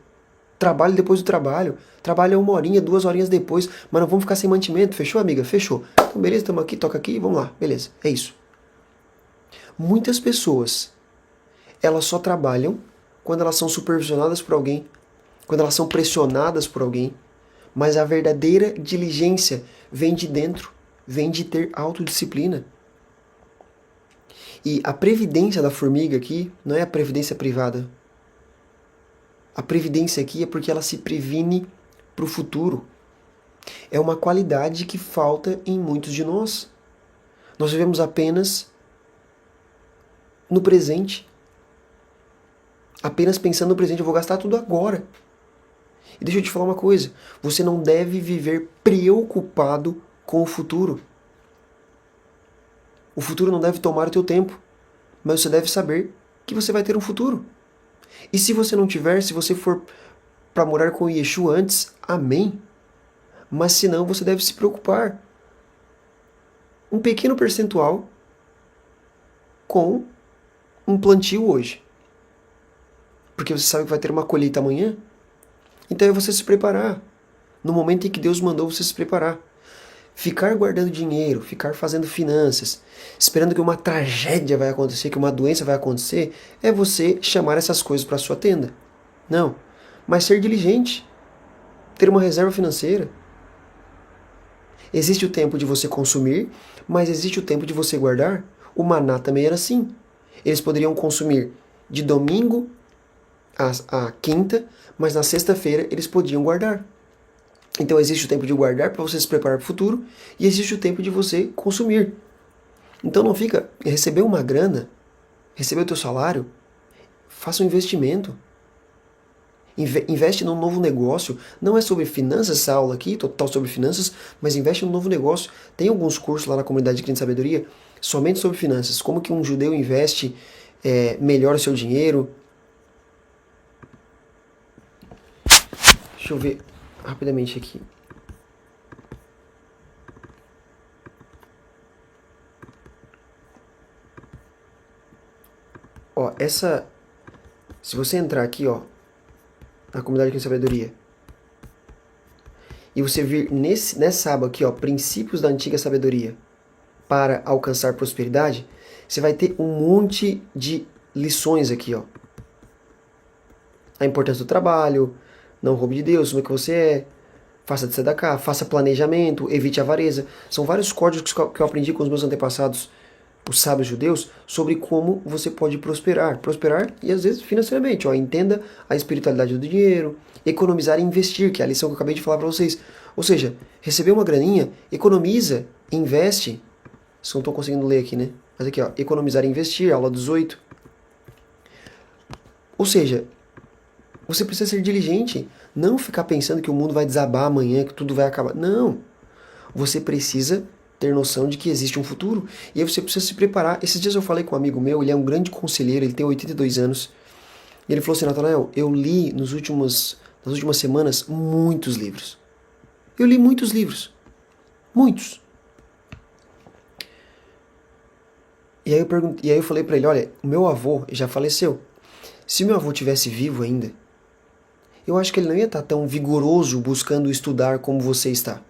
S1: Trabalho depois do trabalho. Trabalha 1 horinha, 2 horinhas depois. Mas não vamos ficar sem mantimento. Fechou, amiga? Fechou. Então, beleza, estamos aqui, toca aqui, vamos lá. Beleza, é isso. Muitas pessoas, elas só trabalham quando elas são supervisionadas por alguém, quando elas são pressionadas por alguém. Mas a verdadeira diligência vem de dentro, vem de ter autodisciplina. E a previdência da formiga aqui não é a previdência privada. A previdência aqui é porque ela se previne para o futuro. É uma qualidade que falta em muitos de nós. Nós vivemos apenas no presente. Apenas pensando no presente, eu vou gastar tudo agora. E deixa eu te falar uma coisa, você não deve viver preocupado com o futuro. O futuro não deve tomar o teu tempo, mas você deve saber que você vai ter um futuro. E se você não tiver, se você for para morar com Yeshua antes, amém. Mas se não, você deve se preocupar. Um pequeno percentual com um plantio hoje. Porque você sabe que vai ter uma colheita amanhã. Então é você se preparar. No momento em que Deus mandou você se preparar. Ficar guardando dinheiro, ficar fazendo finanças, esperando que uma tragédia vai acontecer, que uma doença vai acontecer, é você chamar essas coisas para sua tenda. Não. Mas ser diligente. Ter uma reserva financeira. Existe o tempo de você consumir, mas existe o tempo de você guardar. O maná também era assim. Eles poderiam consumir de domingo a quinta, mas na sexta-feira eles podiam guardar. Então existe o tempo de guardar para você se preparar para o futuro e existe o tempo de você consumir. Então não fica, receber uma grana, receber o teu salário, faça um investimento. Investe num novo negócio. Não é sobre finanças essa aula aqui, total sobre finanças, mas investe num novo negócio. Tem alguns cursos lá na comunidade de Cliente Sabedoria somente sobre finanças. Como que um judeu investe, melhora o seu dinheiro. Deixa eu ver rapidamente aqui. Ó, se você entrar aqui, ó, na comunidade de sabedoria, e você vir nessa aba aqui, ó, princípios da antiga sabedoria para alcançar prosperidade, você vai ter um monte de lições aqui, ó. A importância do trabalho, não roube de Deus, como é que você é, faça de tzedakah, faça planejamento, evite a avareza. São vários códigos que eu aprendi com os meus antepassados, os sábios judeus, sobre como você pode prosperar. Prosperar e às vezes financeiramente. Ó, entenda a espiritualidade do dinheiro, economizar e investir, que é a lição que eu acabei de falar para vocês. Ou seja, receber uma graninha, economiza, investe. Vocês não estão conseguindo ler aqui, né? Mas aqui, ó, economizar e investir, aula 18. Ou seja, você precisa ser diligente, não ficar pensando que o mundo vai desabar amanhã, que tudo vai acabar. Não. Você precisa ter noção de que existe um futuro e aí você precisa se preparar. Esses dias eu falei com um amigo meu, ele é um grande conselheiro, ele tem 82 anos. E ele falou assim, Natanael, eu li nas últimas semanas muitos livros. Eu li muitos livros. Muitos. E aí eu falei pra ele, olha, o meu avô já faleceu. Se meu avô tivesse vivo ainda, eu acho que ele não ia estar tão vigoroso buscando estudar como você está.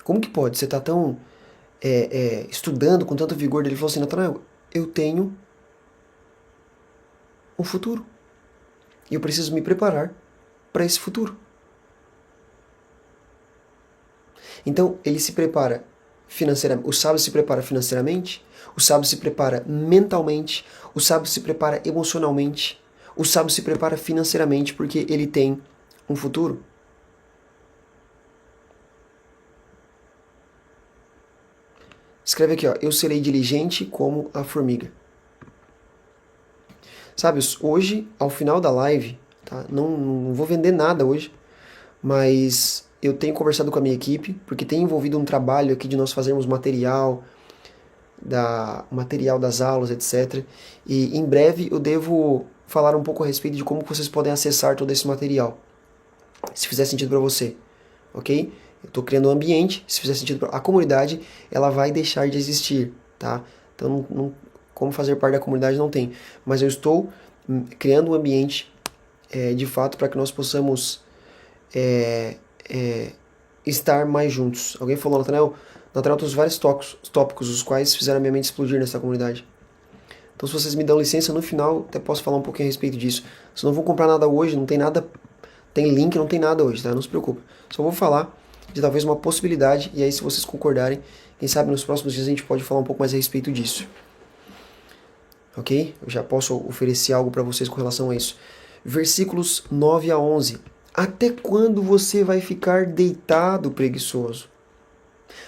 S1: Como que pode? Você está tão estudando com tanto vigor? Ele falou assim, Natanael, eu tenho um futuro. E eu preciso me preparar para esse futuro. Então, ele se prepara financeiramente. O sábio se prepara financeiramente, o sábio se prepara mentalmente, o sábio se prepara emocionalmente, o sábio se prepara financeiramente porque ele tem um futuro. Escreve aqui, ó, eu serei diligente como a formiga. Sabe, hoje, ao final da live, tá? Não vou vender nada hoje, mas eu tenho conversado com a minha equipe, porque tem envolvido um trabalho aqui de nós fazermos material das aulas, etc. E em breve eu devo falar um pouco a respeito de como vocês podem acessar todo esse material, se fizer sentido para você, ok? Eu estou criando um ambiente, se fizer sentido a comunidade, ela vai deixar de existir, tá? Então, como fazer parte da comunidade não tem, mas eu estou criando um ambiente, de fato, para que nós possamos estar mais juntos. Alguém falou, Natanael trouxe vários tópicos, os quais fizeram a minha mente explodir nessa comunidade. Então, se vocês me dão licença, no final até posso falar um pouquinho a respeito disso. Se não vou comprar nada hoje, não tem nada, tem link, não tem nada hoje, tá? Não se preocupe. Só vou falar de talvez uma possibilidade, e aí se vocês concordarem, quem sabe nos próximos dias a gente pode falar um pouco mais a respeito disso. Ok? Eu já posso oferecer algo para vocês com relação a isso. Versículos 9 a 11. Até quando você vai ficar deitado, preguiçoso?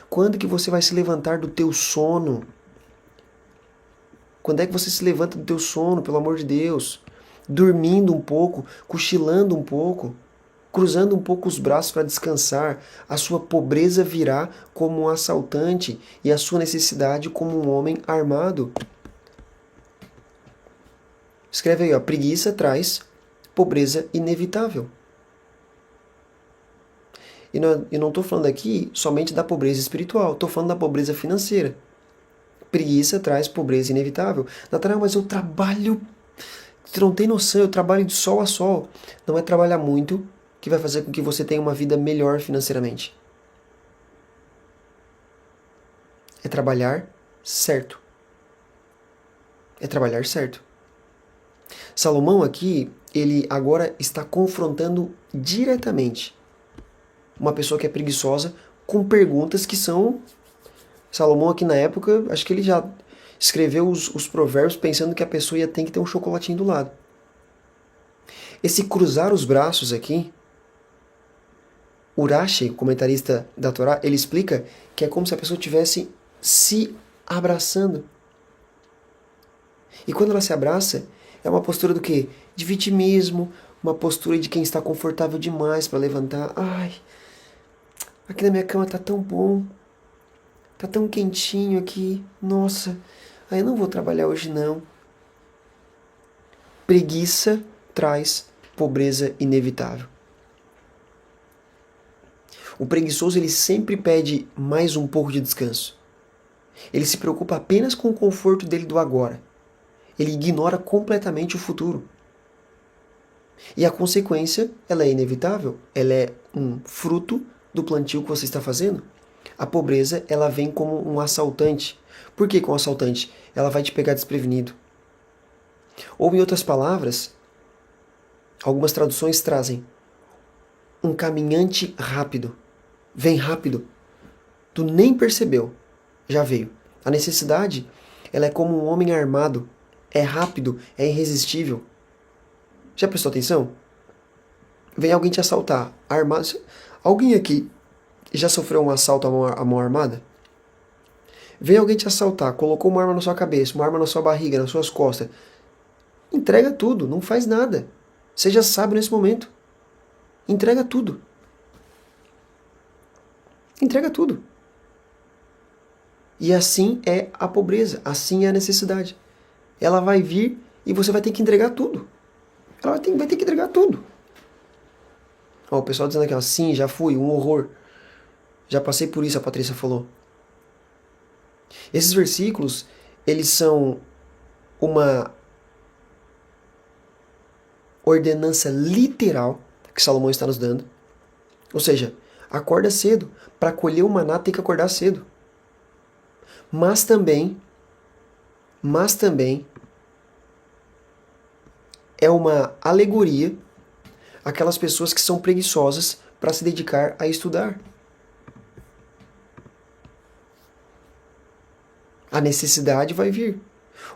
S1: Quando que você vai se levantar do teu sono? Quando é que você se levanta do teu sono, pelo amor de Deus? Dormindo um pouco, cochilando um pouco, cruzando um pouco os braços para descansar. A sua pobreza virá como um assaltante e a sua necessidade como um homem armado. Escreve aí, ó, preguiça traz pobreza inevitável. E não estou falando aqui somente da pobreza espiritual, estou falando da pobreza financeira. Preguiça traz pobreza inevitável. Natanael, mas eu trabalho... Você não tem noção, eu trabalho de sol a sol. Não é trabalhar muito que vai fazer com que você tenha uma vida melhor financeiramente. É trabalhar certo. É trabalhar certo. Salomão aqui, ele agora está confrontando diretamente uma pessoa que é preguiçosa com perguntas que são... Salomão aqui na época, acho que ele já escreveu os provérbios pensando que a pessoa tem que ter um chocolatinho do lado. Esse cruzar os braços aqui, Urashi, o comentarista da Torá, ele explica que é como se a pessoa estivesse se abraçando. E quando ela se abraça, é uma postura do quê? De vitimismo, uma postura de quem está confortável demais para levantar. Ai, aqui na minha cama tá tão bom, tá tão quentinho aqui, nossa, aí eu não vou trabalhar hoje não. Preguiça traz pobreza inevitável. O preguiçoso, ele sempre pede mais um pouco de descanso. Ele se preocupa apenas com o conforto dele do agora. Ele ignora completamente o futuro. E a consequência, ela é inevitável. Ela é um fruto do plantio que você está fazendo. A pobreza, ela vem como um assaltante. Por que com um assaltante? Ela vai te pegar desprevenido. Ou, em outras palavras, algumas traduções trazem um caminhante rápido. Vem rápido. Tu nem percebeu. Já veio. A necessidade, ela é como um homem armado. É rápido, é irresistível. Já prestou atenção? Vem alguém te assaltar, armado. Alguém aqui já sofreu um assalto à mão armada? Vem alguém te assaltar, colocou uma arma na sua cabeça, uma arma na sua barriga, nas suas costas. Entrega tudo, não faz nada. Seja sábio nesse momento. Entrega tudo. Entrega tudo. E assim é a pobreza, assim é a necessidade. Ela vai vir e você vai ter que entregar tudo. Ela vai ter que entregar tudo. Ó, o pessoal dizendo aqui, ó, sim, já fui, um horror. Já passei por isso, a Patrícia falou. Esses versículos, eles são uma ordenança literal que Salomão está nos dando. Ou seja, acorda cedo. Para colher o maná tem que acordar cedo. Mas também é uma alegoria àquelas pessoas que são preguiçosas para se dedicar a estudar. A necessidade vai vir.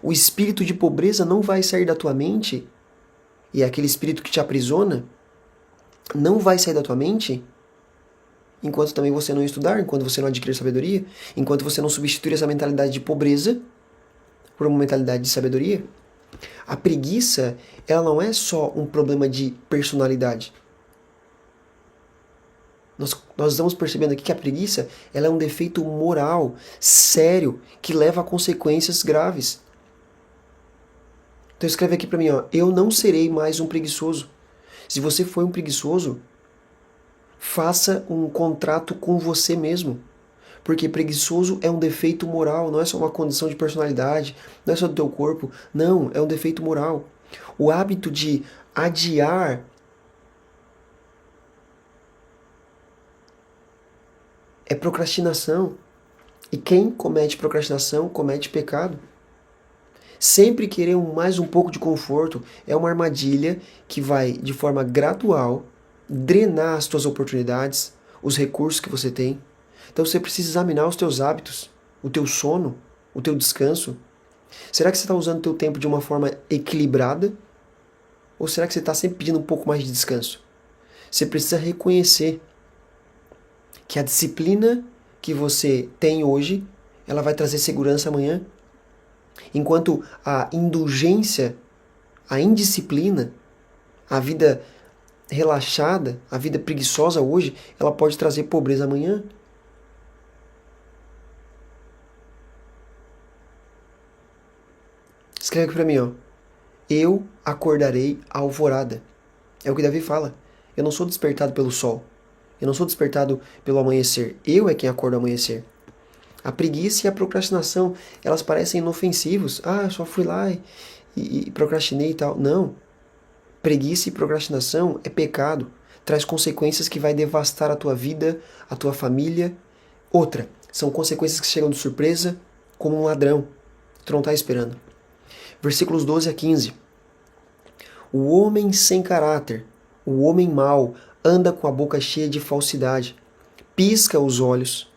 S1: O espírito de pobreza não vai sair da tua mente, e aquele espírito que te aprisiona não vai sair da tua mente enquanto também você não estudar, enquanto você não adquirir sabedoria, enquanto você não substituir essa mentalidade de pobreza por uma mentalidade de sabedoria. A preguiça, ela não é só um problema de personalidade. Nós estamos percebendo aqui que a preguiça, ela é um defeito moral, sério, que leva a consequências graves. Então escreve aqui para mim, ó, eu não serei mais um preguiçoso. Se você foi um preguiçoso, faça um contrato com você mesmo. Porque preguiçoso é um defeito moral, não é só uma condição de personalidade, não é só do teu corpo. Não, é um defeito moral. O hábito de adiar é procrastinação. E quem comete procrastinação comete pecado. Sempre querer mais um pouco de conforto é uma armadilha que vai, de forma gradual, drenar as tuas oportunidades, os recursos que você tem. Então você precisa examinar os teus hábitos, o teu sono, o teu descanso. Será que você está usando o teu tempo de uma forma equilibrada? Ou será que você está sempre pedindo um pouco mais de descanso? Você precisa reconhecer que a disciplina que você tem hoje, ela vai trazer segurança amanhã. Enquanto a indulgência, a indisciplina, a vida relaxada, a vida preguiçosa hoje, ela pode trazer pobreza amanhã. Escreve aqui pra mim, ó. Eu acordarei à alvorada. É o que Davi fala. Eu não sou despertado pelo sol. Eu não sou despertado pelo amanhecer. Eu é quem acorda ao amanhecer. A preguiça e a procrastinação, elas parecem inofensivos. Ah, eu só fui lá e procrastinei e tal. Não. Preguiça e procrastinação é pecado. Traz consequências que vai devastar a tua vida, a tua família. Outra, são consequências que chegam de surpresa, como um ladrão. Tu não está esperando. Versículos 12 a 15. O homem sem caráter, o homem mau, anda com a boca cheia de falsidade, pisca os olhos,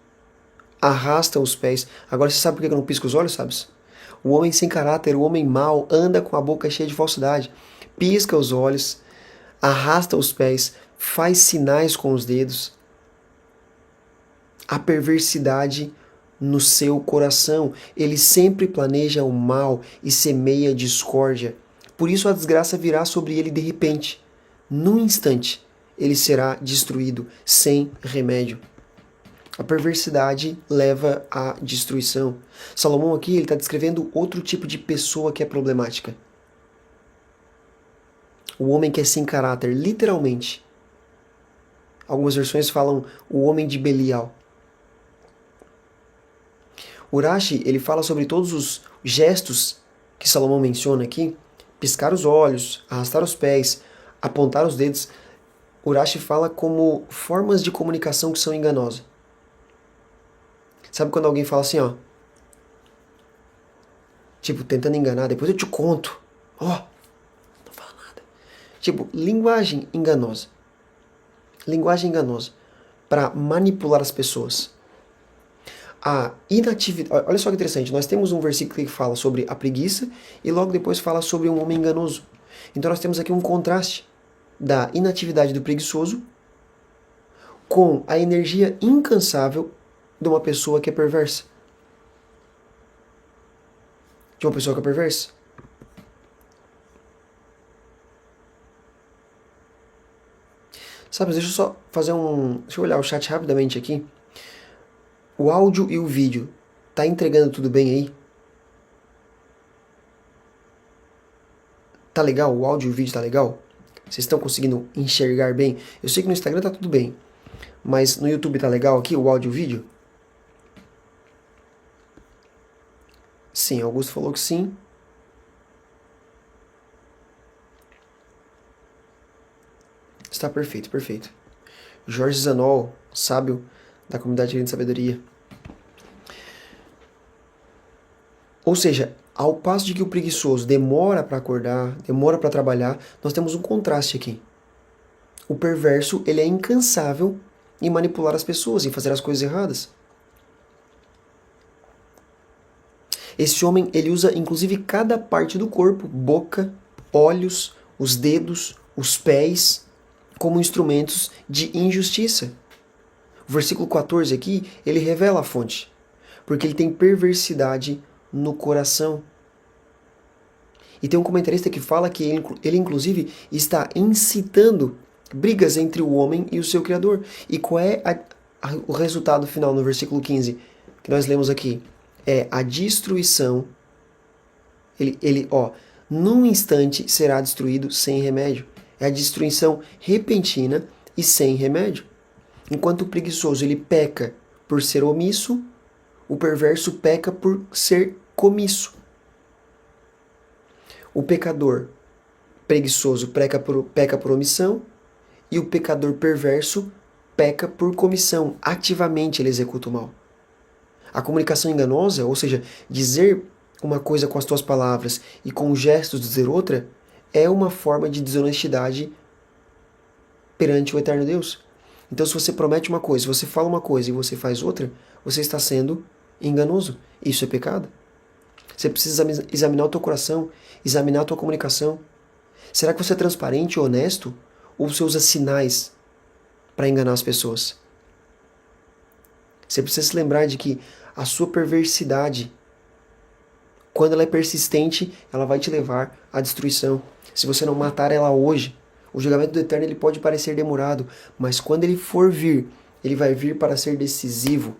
S1: arrasta os pés. Agora você sabe por que eu não pisco os olhos, sabes? O homem sem caráter, o homem mau, anda com a boca cheia de falsidade, pisca os olhos, arrasta os pés, faz sinais com os dedos. A perversidade no seu coração. Ele sempre planeja o mal e semeia discórdia. Por isso a desgraça virá sobre ele de repente. Num instante, ele será destruído sem remédio. A perversidade leva à destruição. Salomão aqui está descrevendo outro tipo de pessoa que é problemática. O homem que é sem caráter, literalmente. Algumas versões falam o homem de Belial. Urashi, ele fala sobre todos os gestos que Salomão menciona aqui. Piscar os olhos, arrastar os pés, apontar os dedos. Urashi fala como formas de comunicação que são enganosas. Sabe quando alguém fala assim, ó? Tipo, tentando enganar, depois eu te conto. Ó, Tipo, linguagem enganosa. Linguagem enganosa para manipular as pessoas. A inatividade. Olha só que interessante, nós temos um versículo que fala sobre a preguiça e logo depois fala sobre um homem enganoso. Então nós temos aqui um contraste da inatividade do preguiçoso com a energia incansável de uma pessoa que é perversa. De uma pessoa que é perversa. Sabe, deixa eu só fazer Deixa eu olhar o chat rapidamente aqui. O áudio e o vídeo, tá entregando tudo bem aí? Tá legal? O áudio e o vídeo tá legal? Vocês estão conseguindo enxergar bem? Eu sei que no Instagram tá tudo bem, mas no YouTube tá legal aqui, o áudio e o vídeo? Sim, Augusto falou que sim. Está perfeito, perfeito. Jorge Zanol, sábio da comunidade de sabedoria. Ou seja, ao passo de que o preguiçoso demora para acordar, demora para trabalhar, nós temos um contraste aqui. O perverso, ele é incansável em manipular as pessoas, em fazer as coisas erradas. Esse homem, ele usa inclusive cada parte do corpo, boca, olhos, os dedos, os pés, como instrumentos de injustiça. O versículo 14 aqui, ele revela a fonte, porque ele tem perversidade no coração. E tem um comentarista que fala que ele inclusive está incitando brigas entre o homem e o seu Criador. E qual é o resultado final no versículo 15 que nós lemos aqui? É a destruição. Num instante será destruído sem remédio. É a destruição repentina e sem remédio. Enquanto o preguiçoso ele peca por ser omisso, o perverso peca por ser comisso. O pecador preguiçoso peca por omissão e o pecador perverso peca por comissão. Ativamente ele executa o mal. A comunicação enganosa, ou seja, dizer uma coisa com as tuas palavras e com gestos dizer outra, é uma forma de desonestidade perante o eterno Deus. Então, se você promete uma coisa, se você fala uma coisa e você faz outra, você está sendo enganoso. Isso é pecado. Você precisa examinar o teu coração, examinar a tua comunicação. Será que você é transparente e honesto? Ou você usa sinais para enganar as pessoas? Você precisa se lembrar de que a sua perversidade, quando ela é persistente, ela vai te levar à destruição. Se você não matar ela hoje, o julgamento do Eterno ele pode parecer demorado, mas quando ele for vir, ele vai vir para ser decisivo.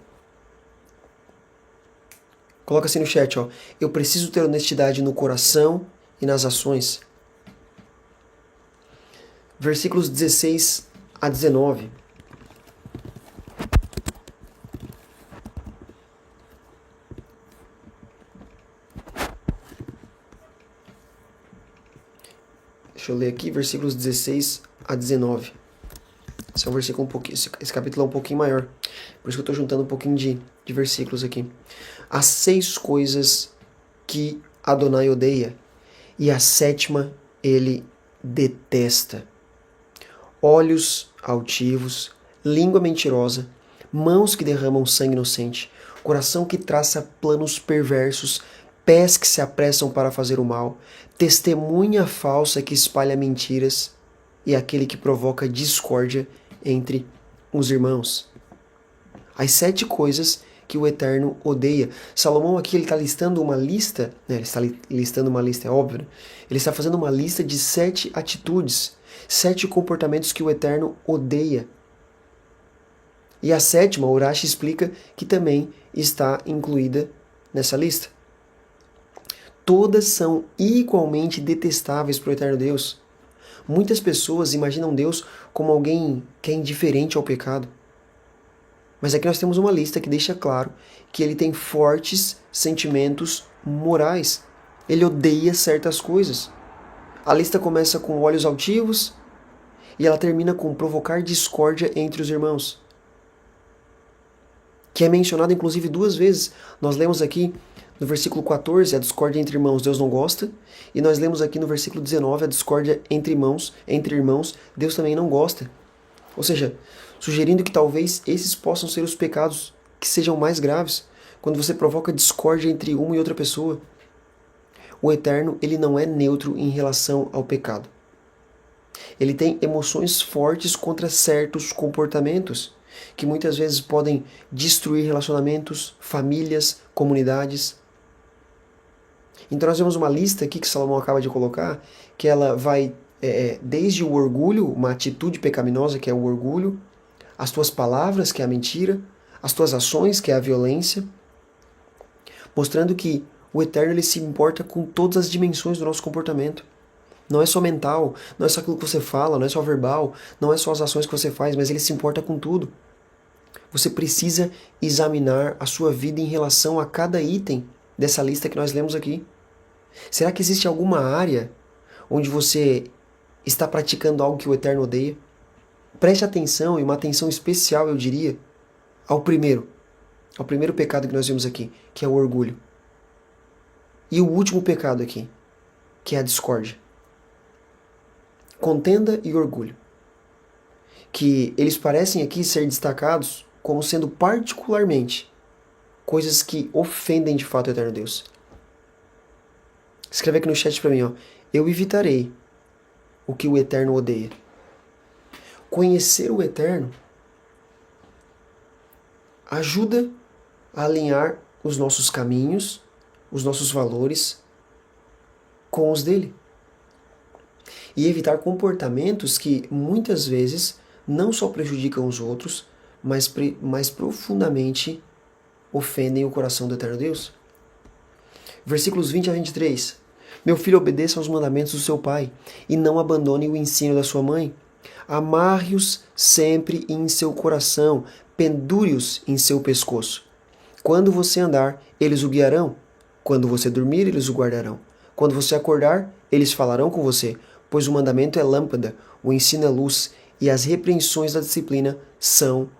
S1: Coloca assim no chat, ó. Eu preciso ter honestidade no coração e nas ações. Versículos 16 a 19. Deixa eu ler aqui, versículos 16 a 19. Esse é um versículo esse capítulo é um pouquinho maior. Por isso que eu estou juntando um pouquinho de versículos aqui. As 6 coisas que Adonai odeia, e a 7ª ele detesta: olhos altivos, língua mentirosa, mãos que derramam sangue inocente, coração que traça planos perversos, pés que se apressam para fazer o mal, testemunha falsa que espalha mentiras e aquele que provoca discórdia entre os irmãos. As 7 coisas que o Eterno odeia. Salomão aqui ele está listando uma lista, né? Ele está listando uma lista, é óbvio, né? Ele está fazendo uma lista de 7 atitudes, 7 comportamentos que o Eterno odeia. E a 7ª, Urashi explica que também está incluída nessa lista. Todas são igualmente detestáveis para o Eterno Deus. Muitas pessoas imaginam Deus como alguém que é indiferente ao pecado. Mas aqui nós temos uma lista que deixa claro que ele tem fortes sentimentos morais. Ele odeia certas coisas. A lista começa com olhos altivos e ela termina com provocar discórdia entre os irmãos, que é mencionado inclusive 2 vezes. Nós lemos aqui No versículo 14, a discórdia entre irmãos Deus não gosta. E nós lemos aqui no versículo 19, a discórdia entre irmãos, Deus também não gosta. Ou seja, sugerindo que talvez esses possam ser os pecados que sejam mais graves, quando você provoca discórdia entre uma e outra pessoa. O Eterno, ele não é neutro em relação ao pecado. Ele tem emoções fortes contra certos comportamentos, que muitas vezes podem destruir relacionamentos, famílias, comunidades. Então nós vemos uma lista aqui que Salomão acaba de colocar, que ela vai desde o orgulho, uma atitude pecaminosa que é o orgulho, as tuas palavras, que é a mentira, as tuas ações, que é a violência, mostrando que o Eterno ele se importa com todas as dimensões do nosso comportamento. Não é só mental, não é só aquilo que você fala, não é só verbal, não é só as ações que você faz, mas ele se importa com tudo. Você precisa examinar a sua vida em relação a cada item dessa lista que nós lemos aqui. Será que existe alguma área onde você está praticando algo que o Eterno odeia? Preste atenção, e uma atenção especial, eu diria, ao primeiro pecado que nós vimos aqui, que é o orgulho. E o último pecado aqui, que é a discórdia. Contenda e orgulho. Que eles parecem aqui ser destacados como sendo particularmente coisas que ofendem de fato o Eterno Deus. Escreve aqui no chat para mim, ó. Eu evitarei o que o Eterno odeia. Conhecer o Eterno ajuda a alinhar os nossos caminhos, os nossos valores com os dele. E evitar comportamentos que muitas vezes não só prejudicam os outros, mas profundamente ofendem o coração do Eterno Deus. Versículos 20 a 23. Meu filho, obedeça aos mandamentos do seu pai e não abandone o ensino da sua mãe. Amarre-os sempre em seu coração, pendure-os em seu pescoço. Quando você andar, eles o guiarão. Quando você dormir, eles o guardarão. Quando você acordar, eles falarão com você, pois o mandamento é lâmpada, o ensino é luz, e as repreensões da disciplina são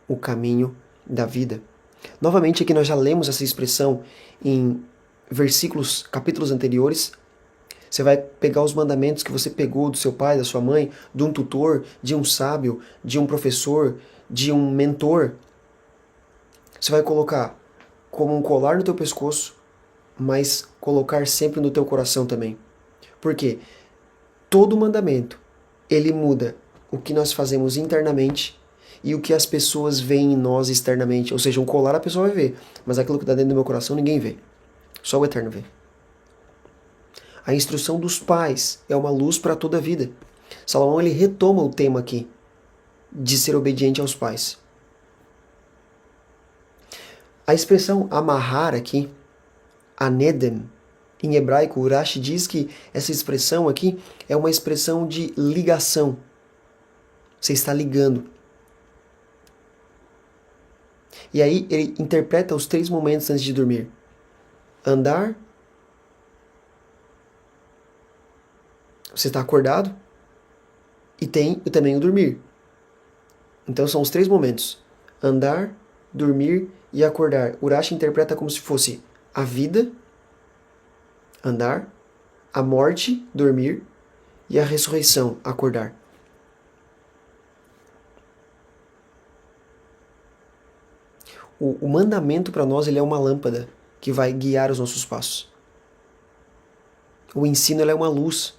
S1: o caminho da vida. Novamente, aqui nós já lemos essa expressão em capítulos anteriores. Você vai pegar os mandamentos que você pegou do seu pai, da sua mãe, de um tutor, de um sábio, de um professor, de um mentor. Você vai colocar como um colar no teu pescoço, mas colocar sempre no teu coração também. Por quê? Todo mandamento, ele muda o que nós fazemos internamente e o que as pessoas veem em nós externamente. Ou seja, um colar a pessoa vai ver, mas aquilo que está dentro do meu coração ninguém vê. Só o Eterno vê. A instrução dos pais é uma luz para toda a vida. Salomão ele retoma o tema aqui de ser obediente aos pais. A expressão amarrar aqui, anedem, em hebraico, Urashi diz que essa expressão aqui é uma expressão de ligação. Você está ligando. E aí ele interpreta os 3 momentos antes de dormir. Andar. Você está acordado. E tem também o dormir. Então são os 3 momentos. Andar, dormir e acordar. Urashi interpreta como se fosse a vida, andar, a morte, dormir, e a ressurreição, acordar. O mandamento para nós ele é uma lâmpada que vai guiar os nossos passos. O ensino ele é uma luz.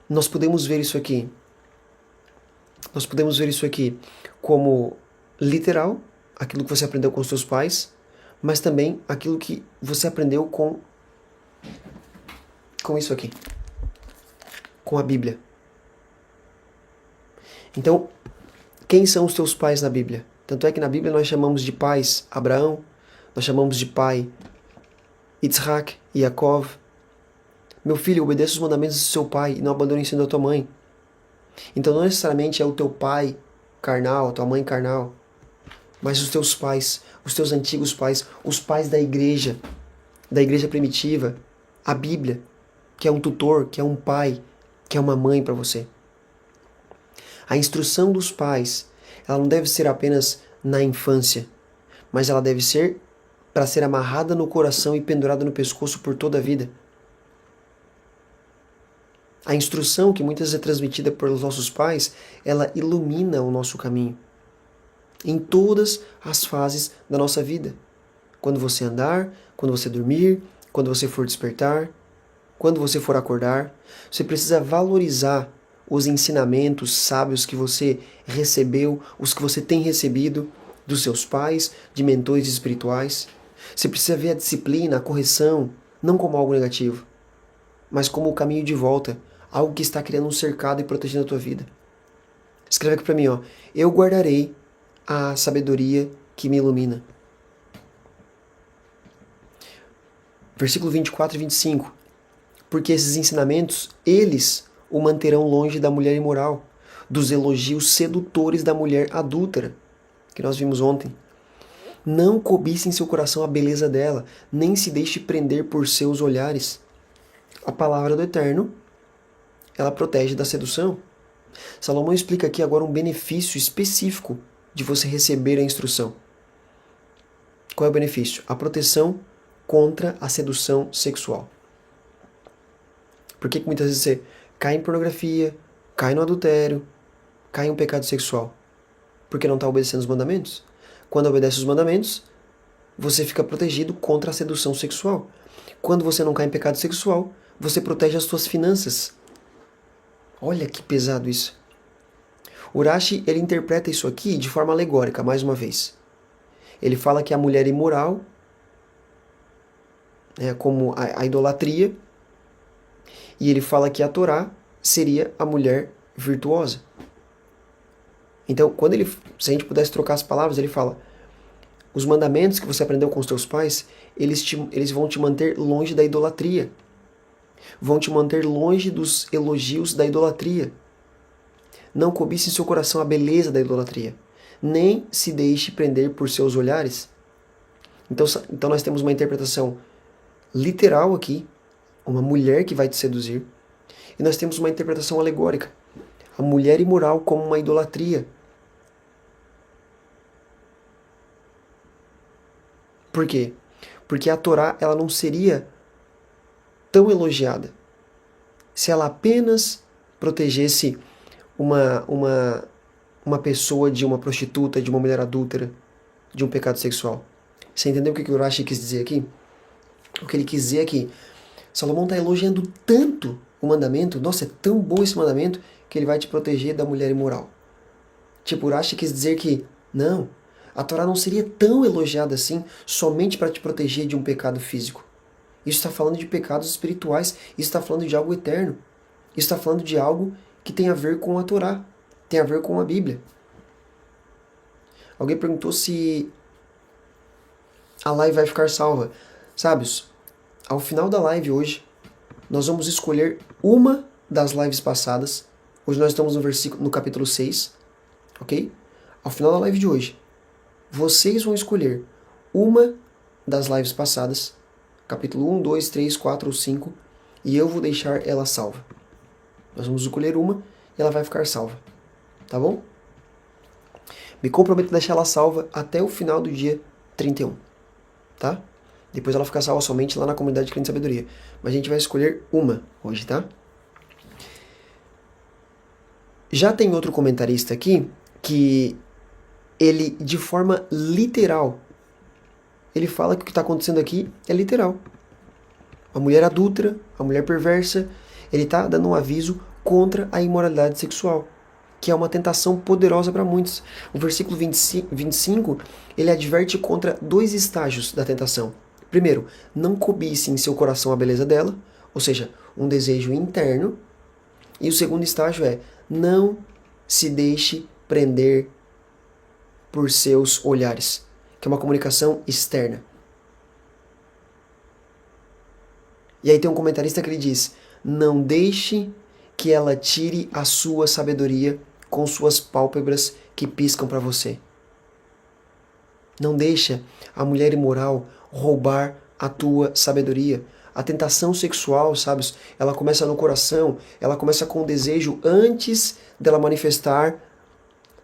S1: Nós podemos ver isso aqui. Nós podemos ver isso aqui como literal, aquilo que você aprendeu com os seus pais, mas também aquilo que você aprendeu com isso aqui, com a Bíblia. Então, quem são os teus pais na Bíblia? Tanto é que na Bíblia nós chamamos de pais Abraão, nós chamamos de pai Yitzhak e Yaakov. Meu filho, obedeça os mandamentos do seu pai e não abandone o ensino da tua mãe. Então não necessariamente é o teu pai carnal, a tua mãe carnal, mas os teus pais, os teus antigos pais, os pais da igreja primitiva, a Bíblia, que é um tutor, que é um pai, que é uma mãe para você. A instrução dos pais ela não deve ser apenas na infância, mas ela deve ser para ser amarrada no coração e pendurada no pescoço por toda a vida. A instrução que muitas vezes é transmitida pelos nossos pais, ela ilumina o nosso caminho em todas as fases da nossa vida. Quando você andar, quando você dormir, quando você for despertar, quando você for acordar, você precisa valorizar os ensinamentos sábios que você recebeu, os que você tem recebido dos seus pais, de mentores espirituais. Você precisa ver a disciplina, a correção, não como algo negativo, mas como o caminho de volta, algo que está criando um cercado e protegendo a tua vida. Escreve aqui para mim, ó. Eu guardarei a sabedoria que me ilumina. Versículo 24 e 25. Porque esses ensinamentos, eles o manterão longe da mulher imoral, dos elogios sedutores da mulher adúltera, que nós vimos ontem. Não cobice em seu coração a beleza dela, nem se deixe prender por seus olhares. A palavra do Eterno, ela protege da sedução. Salomão explica aqui agora um benefício específico de você receber a instrução. Qual é o benefício? A proteção contra a sedução sexual. Por que muitas vezes você cai em pornografia, cai no adultério, cai em um pecado sexual? Porque não está obedecendo os mandamentos. Quando obedece os mandamentos, você fica protegido contra a sedução sexual. Quando você não cai em pecado sexual, você protege as suas finanças. Olha que pesado isso. Urashi, ele interpreta isso aqui de forma alegórica, mais uma vez. Ele fala que a mulher imoral, como a idolatria, e ele fala que a Torá seria a mulher virtuosa. Então, se a gente pudesse trocar as palavras, ele fala: os mandamentos que você aprendeu com os teus pais, eles vão te manter longe da idolatria. Vão te manter longe dos elogios da idolatria. Não cobice em seu coração a beleza da idolatria. Nem se deixe prender por seus olhares. Então nós temos uma interpretação literal aqui, uma mulher que vai te seduzir. E nós temos uma interpretação alegórica, a mulher imoral como uma idolatria. Por quê? Porque a Torá ela não seria tão elogiada se ela apenas protegesse uma pessoa de uma prostituta, de uma mulher adúltera, de um pecado sexual. Você entendeu o que o Urashi quis dizer aqui? O que ele quis dizer é que Salomão está elogiando tanto o mandamento, nossa, é tão bom esse mandamento, que ele vai te proteger da mulher imoral. Tipo, Urashi quis dizer que, não, a Torá não seria tão elogiada assim somente para te proteger de um pecado físico. Isso está falando de pecados espirituais, isso está falando de algo eterno. Isso está falando de algo que tem a ver com a Torá, tem a ver com a Bíblia. Alguém perguntou se a live vai ficar salva. Sábios, ao final da live hoje, nós vamos escolher uma das lives passadas. Hoje nós estamos no capítulo 6, ok? Ao final da live de hoje, vocês vão escolher uma das lives passadas, capítulo 1, 2, 3, 4 ou 5, e eu vou deixar ela salva. Nós vamos escolher uma e ela vai ficar salva, tá bom? Me comprometo a deixar ela salva até o final do dia 31, tá? Depois ela fica salva somente lá na comunidade de Crente e Sabedoria. Mas a gente vai escolher uma hoje, tá? Já tem outro comentarista aqui que ele, de forma literal, ele fala que o que está acontecendo aqui é literal. A mulher adúltera, a mulher perversa, ele está dando um aviso contra a imoralidade sexual, que é uma tentação poderosa para muitos. O versículo 25, ele adverte contra 2 estágios da tentação. Primeiro, não cobice em seu coração a beleza dela, ou seja, um desejo interno. E o segundo estágio é, não se deixe prender por seus olhares, que é uma comunicação externa. E aí tem um comentarista que ele diz, não deixe que ela tire a sua sabedoria com suas pálpebras que piscam para você. Não deixa a mulher imoral roubar a tua sabedoria. A tentação sexual, sabes, ela começa no coração, ela começa com o desejo antes dela manifestar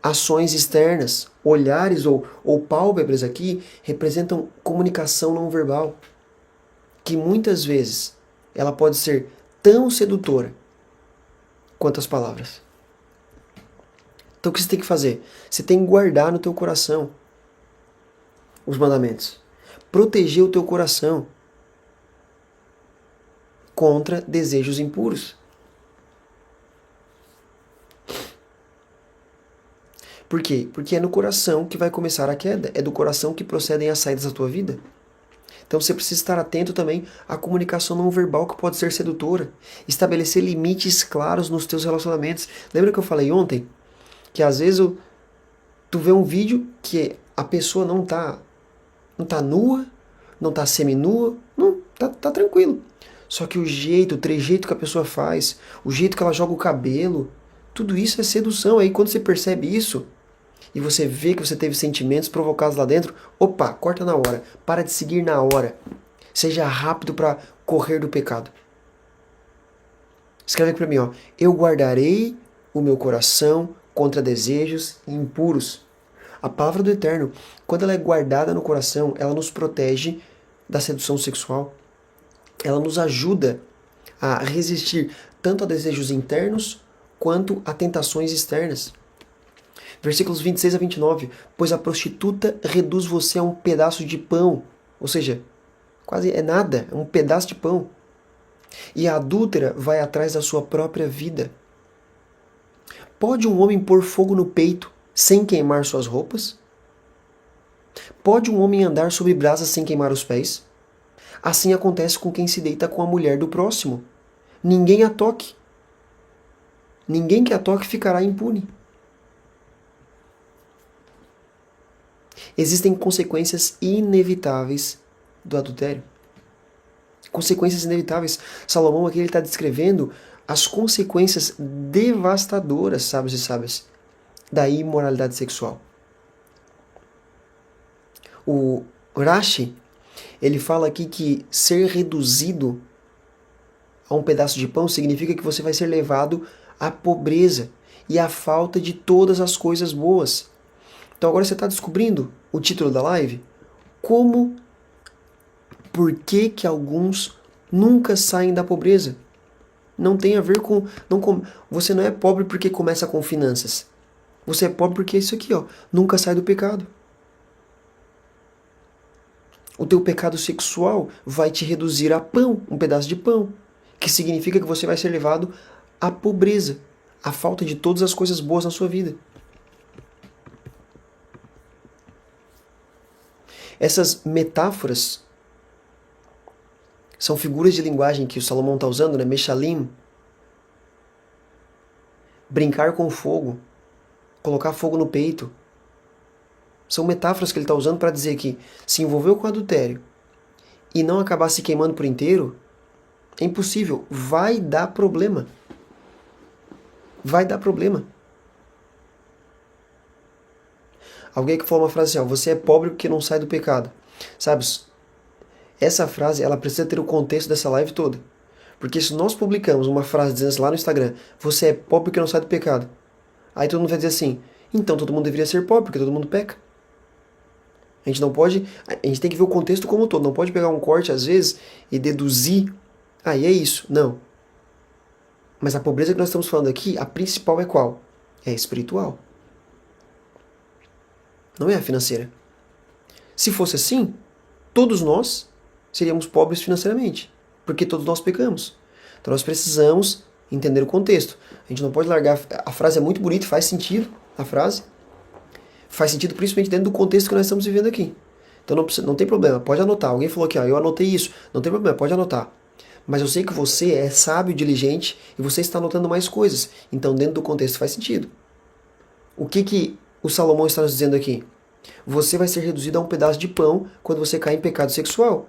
S1: Ações externas, olhares ou pálpebras aqui representam comunicação não verbal, que muitas vezes ela pode ser tão sedutora quanto as palavras. Então o que você tem que fazer? Você tem que guardar no teu coração os mandamentos. Proteger o teu coração contra desejos impuros. Por quê? Porque é no coração que vai começar a queda. É do coração que procedem as saídas da tua vida. Então você precisa estar atento também à comunicação não verbal que pode ser sedutora. Estabelecer limites claros nos teus relacionamentos. Lembra que eu falei ontem? Que às vezes tu vê um vídeo que a pessoa não tá nua, não tá seminua, não, tá tranquilo. Só que o trejeito que a pessoa faz, o jeito que ela joga o cabelo, tudo isso é sedução. Aí quando você percebe isso, e você vê que você teve sentimentos provocados lá dentro, opa, corta na hora, para de seguir na hora. Seja rápido para correr do pecado. Escreve aqui para mim, ó. Eu guardarei o meu coração contra desejos impuros. A palavra do Eterno, quando ela é guardada no coração, ela nos protege da sedução sexual. Ela nos ajuda a resistir tanto a desejos internos quanto a tentações externas. Versículos 26 a 29. Pois a prostituta reduz você a um pedaço de pão. Ou seja, quase é nada, é um pedaço de pão. E a adúltera vai atrás da sua própria vida. Pode um homem pôr fogo no peito sem queimar suas roupas? Pode um homem andar sobre brasas sem queimar os pés? Assim acontece com quem se deita com a mulher do próximo. Ninguém a toque. Ninguém que a toque ficará impune. Existem consequências inevitáveis do adultério. Consequências inevitáveis. Salomão aqui está descrevendo as consequências devastadoras, sábios e sábias, da imoralidade sexual. O Rashi, ele fala aqui que ser reduzido a um pedaço de pão significa que você vai ser levado à pobreza e à falta de todas as coisas boas. Então agora você está descobrindo o título da live? Por que alguns nunca saem da pobreza? Não tem a ver com... você não é pobre porque começa com finanças. Você é pobre porque é isso aqui, ó, nunca sai do pecado. O teu pecado sexual vai te reduzir a pão, um pedaço de pão, que significa que você vai ser levado à pobreza, à falta de todas as coisas boas na sua vida. Essas metáforas são figuras de linguagem que o Salomão está usando, né? Meshalim. Brincar com fogo. Colocar fogo no peito. São metáforas que ele está usando para dizer que se envolveu com adultério e não acabar se queimando por inteiro, é impossível. Vai dar problema. Vai dar problema. Alguém que falou uma frase assim, ó, você é pobre porque não sai do pecado. Sabe, essa frase, ela precisa ter o contexto dessa live toda. Porque se nós publicamos uma frase dizendo assim lá no Instagram, você é pobre porque não sai do pecado. Aí todo mundo vai dizer assim, então todo mundo deveria ser pobre porque todo mundo peca. A gente tem que ver o contexto como um todo. Não pode pegar um corte às vezes e deduzir, e é isso. Não. Mas a pobreza que nós estamos falando aqui, a principal é qual? É espiritual. Não é a financeira. Se fosse assim, todos nós seríamos pobres financeiramente, porque todos nós pecamos. Então nós precisamos entender o contexto. A gente não pode largar... A frase é muito bonita, faz sentido, a frase. Faz sentido principalmente dentro do contexto que nós estamos vivendo aqui. Então não tem problema, pode anotar. Alguém falou aqui, eu anotei isso. Não tem problema, pode anotar. Mas eu sei que você é sábio, diligente, e você está anotando mais coisas. Então dentro do contexto faz sentido. O que o Salomão está nos dizendo aqui? Você vai ser reduzido a um pedaço de pão quando você cai em pecado sexual.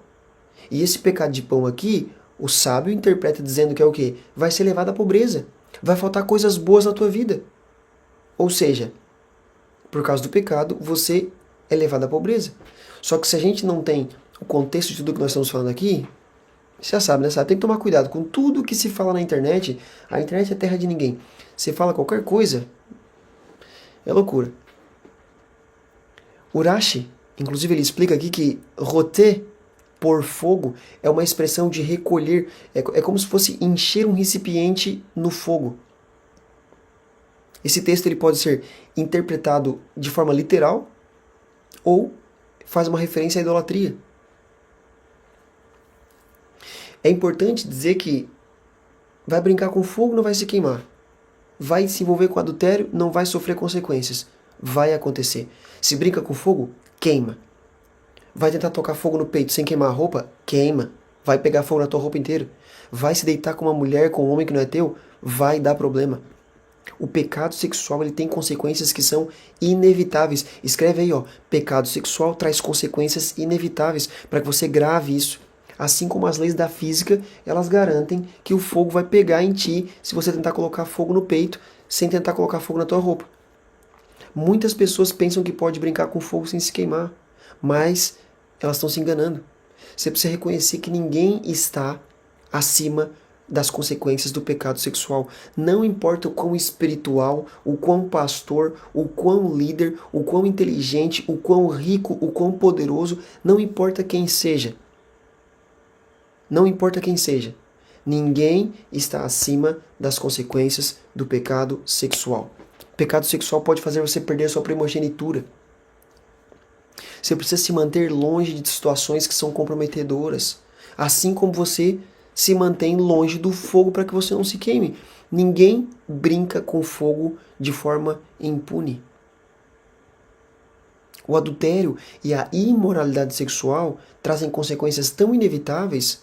S1: E esse pecado de pão aqui, o sábio interpreta dizendo que é o quê? Vai ser levado à pobreza. Vai faltar coisas boas na tua vida. Ou seja, por causa do pecado, você é levado à pobreza. Só que se a gente não tem o contexto de tudo que nós estamos falando aqui, você já sabe, né? Tem que tomar cuidado com tudo que se fala na internet. A internet é terra de ninguém. Você fala qualquer coisa, É loucura. Urashi, inclusive, ele explica aqui que roter, pôr fogo, é uma expressão de recolher, é como se fosse encher um recipiente no fogo. Esse texto ele pode ser interpretado de forma literal ou faz uma referência à idolatria. É importante dizer que vai brincar com fogo, não vai se queimar. Vai se envolver com adultério, não vai sofrer consequências. Vai acontecer. Se brinca com fogo, queima. Vai tentar tocar fogo no peito sem queimar a roupa? Queima. Vai pegar fogo na tua roupa inteira. Vai se deitar com uma mulher, com um homem que não é teu? Vai dar problema. O pecado sexual ele tem consequências que são inevitáveis. Escreve aí, ó. Pecado sexual traz consequências inevitáveis, para que você grave isso. Assim como as leis da física, elas garantem que o fogo vai pegar em ti se você tentar colocar fogo no peito sem tentar colocar fogo na tua roupa. Muitas pessoas pensam que pode brincar com fogo sem se queimar, mas elas estão se enganando. Você precisa reconhecer que ninguém está acima das consequências do pecado sexual. Não importa o quão espiritual, o quão pastor, o quão líder, o quão inteligente, o quão rico, o quão poderoso, não importa quem seja. Não importa quem seja. Ninguém está acima das consequências do pecado sexual. O pecado sexual pode fazer você perder a sua primogenitura. Você precisa se manter longe de situações que são comprometedoras. Assim como você se mantém longe do fogo para que você não se queime. Ninguém brinca com fogo de forma impune. O adultério e a imoralidade sexual trazem consequências tão inevitáveis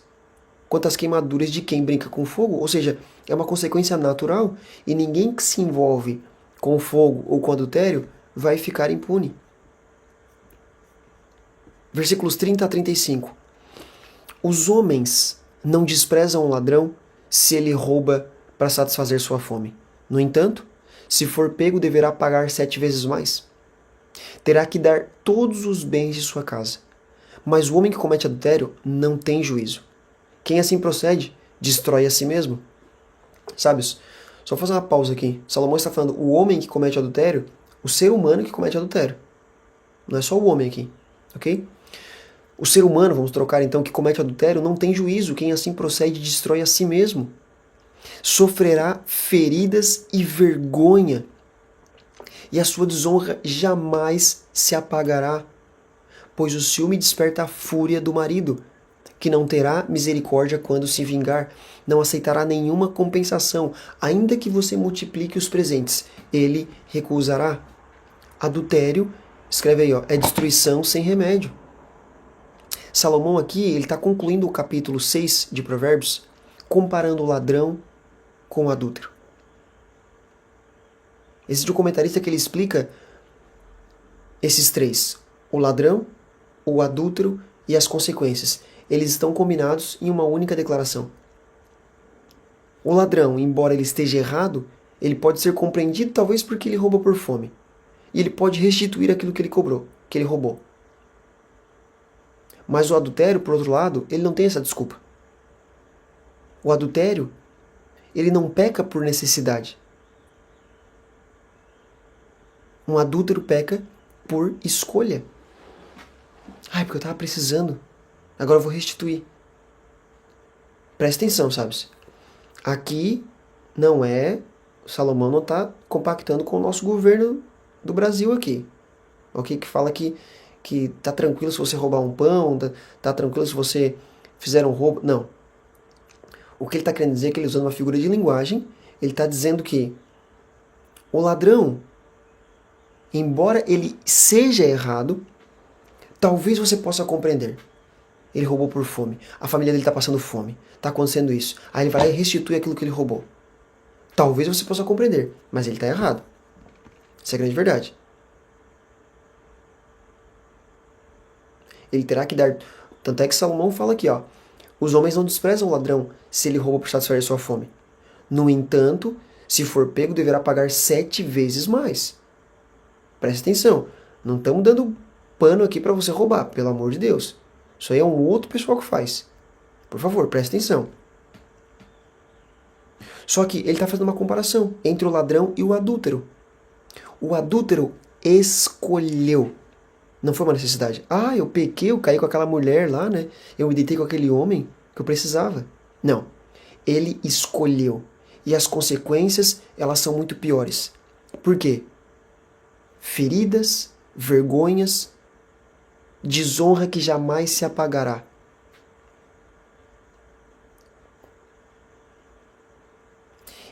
S1: quanto as queimaduras de quem brinca com fogo, ou seja, é uma consequência natural e ninguém que se envolve com fogo ou com adultério vai ficar impune. Versículos 30 a 35. Os homens não desprezam o ladrão se ele rouba para satisfazer sua fome. No entanto, se for pego, deverá pagar 7 vezes mais. Terá que dar todos os bens de sua casa. Mas o homem que comete adultério não tem juízo. Quem assim procede, destrói a si mesmo. Sabe, só vou fazer uma pausa aqui. Salomão está falando o homem que comete adultério, o ser humano que comete adultério. Não é só o homem aqui, ok? O ser humano, vamos trocar então, que comete adultério, não tem juízo. Quem assim procede, destrói a si mesmo. Sofrerá feridas e vergonha, e a sua desonra jamais se apagará, pois o ciúme desperta a fúria do marido, que não terá misericórdia quando se vingar, não aceitará nenhuma compensação, ainda que você multiplique os presentes, ele recusará. Adultério, escreve aí, ó, é destruição sem remédio. Salomão aqui, ele está concluindo o capítulo 6 de Provérbios, comparando o ladrão com o adúltero. Existe um comentarista que ele explica esses três, o ladrão, o adúltero e as consequências. Eles estão combinados em uma única declaração. O ladrão, embora ele esteja errado, ele pode ser compreendido talvez porque ele rouba por fome. E ele pode restituir aquilo que ele cobrou, que ele roubou. Mas o adultério, por outro lado, ele não tem essa desculpa. O adultério, ele não peca por necessidade. Um adúltero peca por escolha. Ai, porque eu estava precisando. Agora eu vou restituir. Presta atenção, sabes? Aqui não é... Salomão não está compactando com o nosso governo do Brasil aqui. Ok? Que fala que tá tranquilo se você roubar um pão, tá tranquilo se você fizer um roubo. Não. O que ele está querendo dizer é que ele usando uma figura de linguagem, ele está dizendo que o ladrão, embora ele seja errado, talvez você possa compreender. Ele roubou por fome. A família dele está passando fome. Está acontecendo isso. Aí ele vai lá e restitui aquilo que ele roubou. Talvez você possa compreender, mas ele está errado. Isso é a grande verdade. Ele terá que dar... Tanto é que Salomão fala aqui, ó. Os homens não desprezam o ladrão se ele rouba por satisfazer sua fome. No entanto, se for pego, deverá pagar 7 vezes mais. Presta atenção. Não estamos dando pano aqui para você roubar, pelo amor de Deus. Isso aí é um outro pessoal que faz. Por favor, presta atenção. Só que ele está fazendo uma comparação entre o ladrão e o adúltero. O adúltero escolheu. Não foi uma necessidade. Ah, eu pequei, eu caí com aquela mulher lá, né? Eu me deitei com aquele homem que eu precisava. Não. Ele escolheu. E as consequências, elas são muito piores. Por quê? Feridas, vergonhas, desonra que jamais se apagará.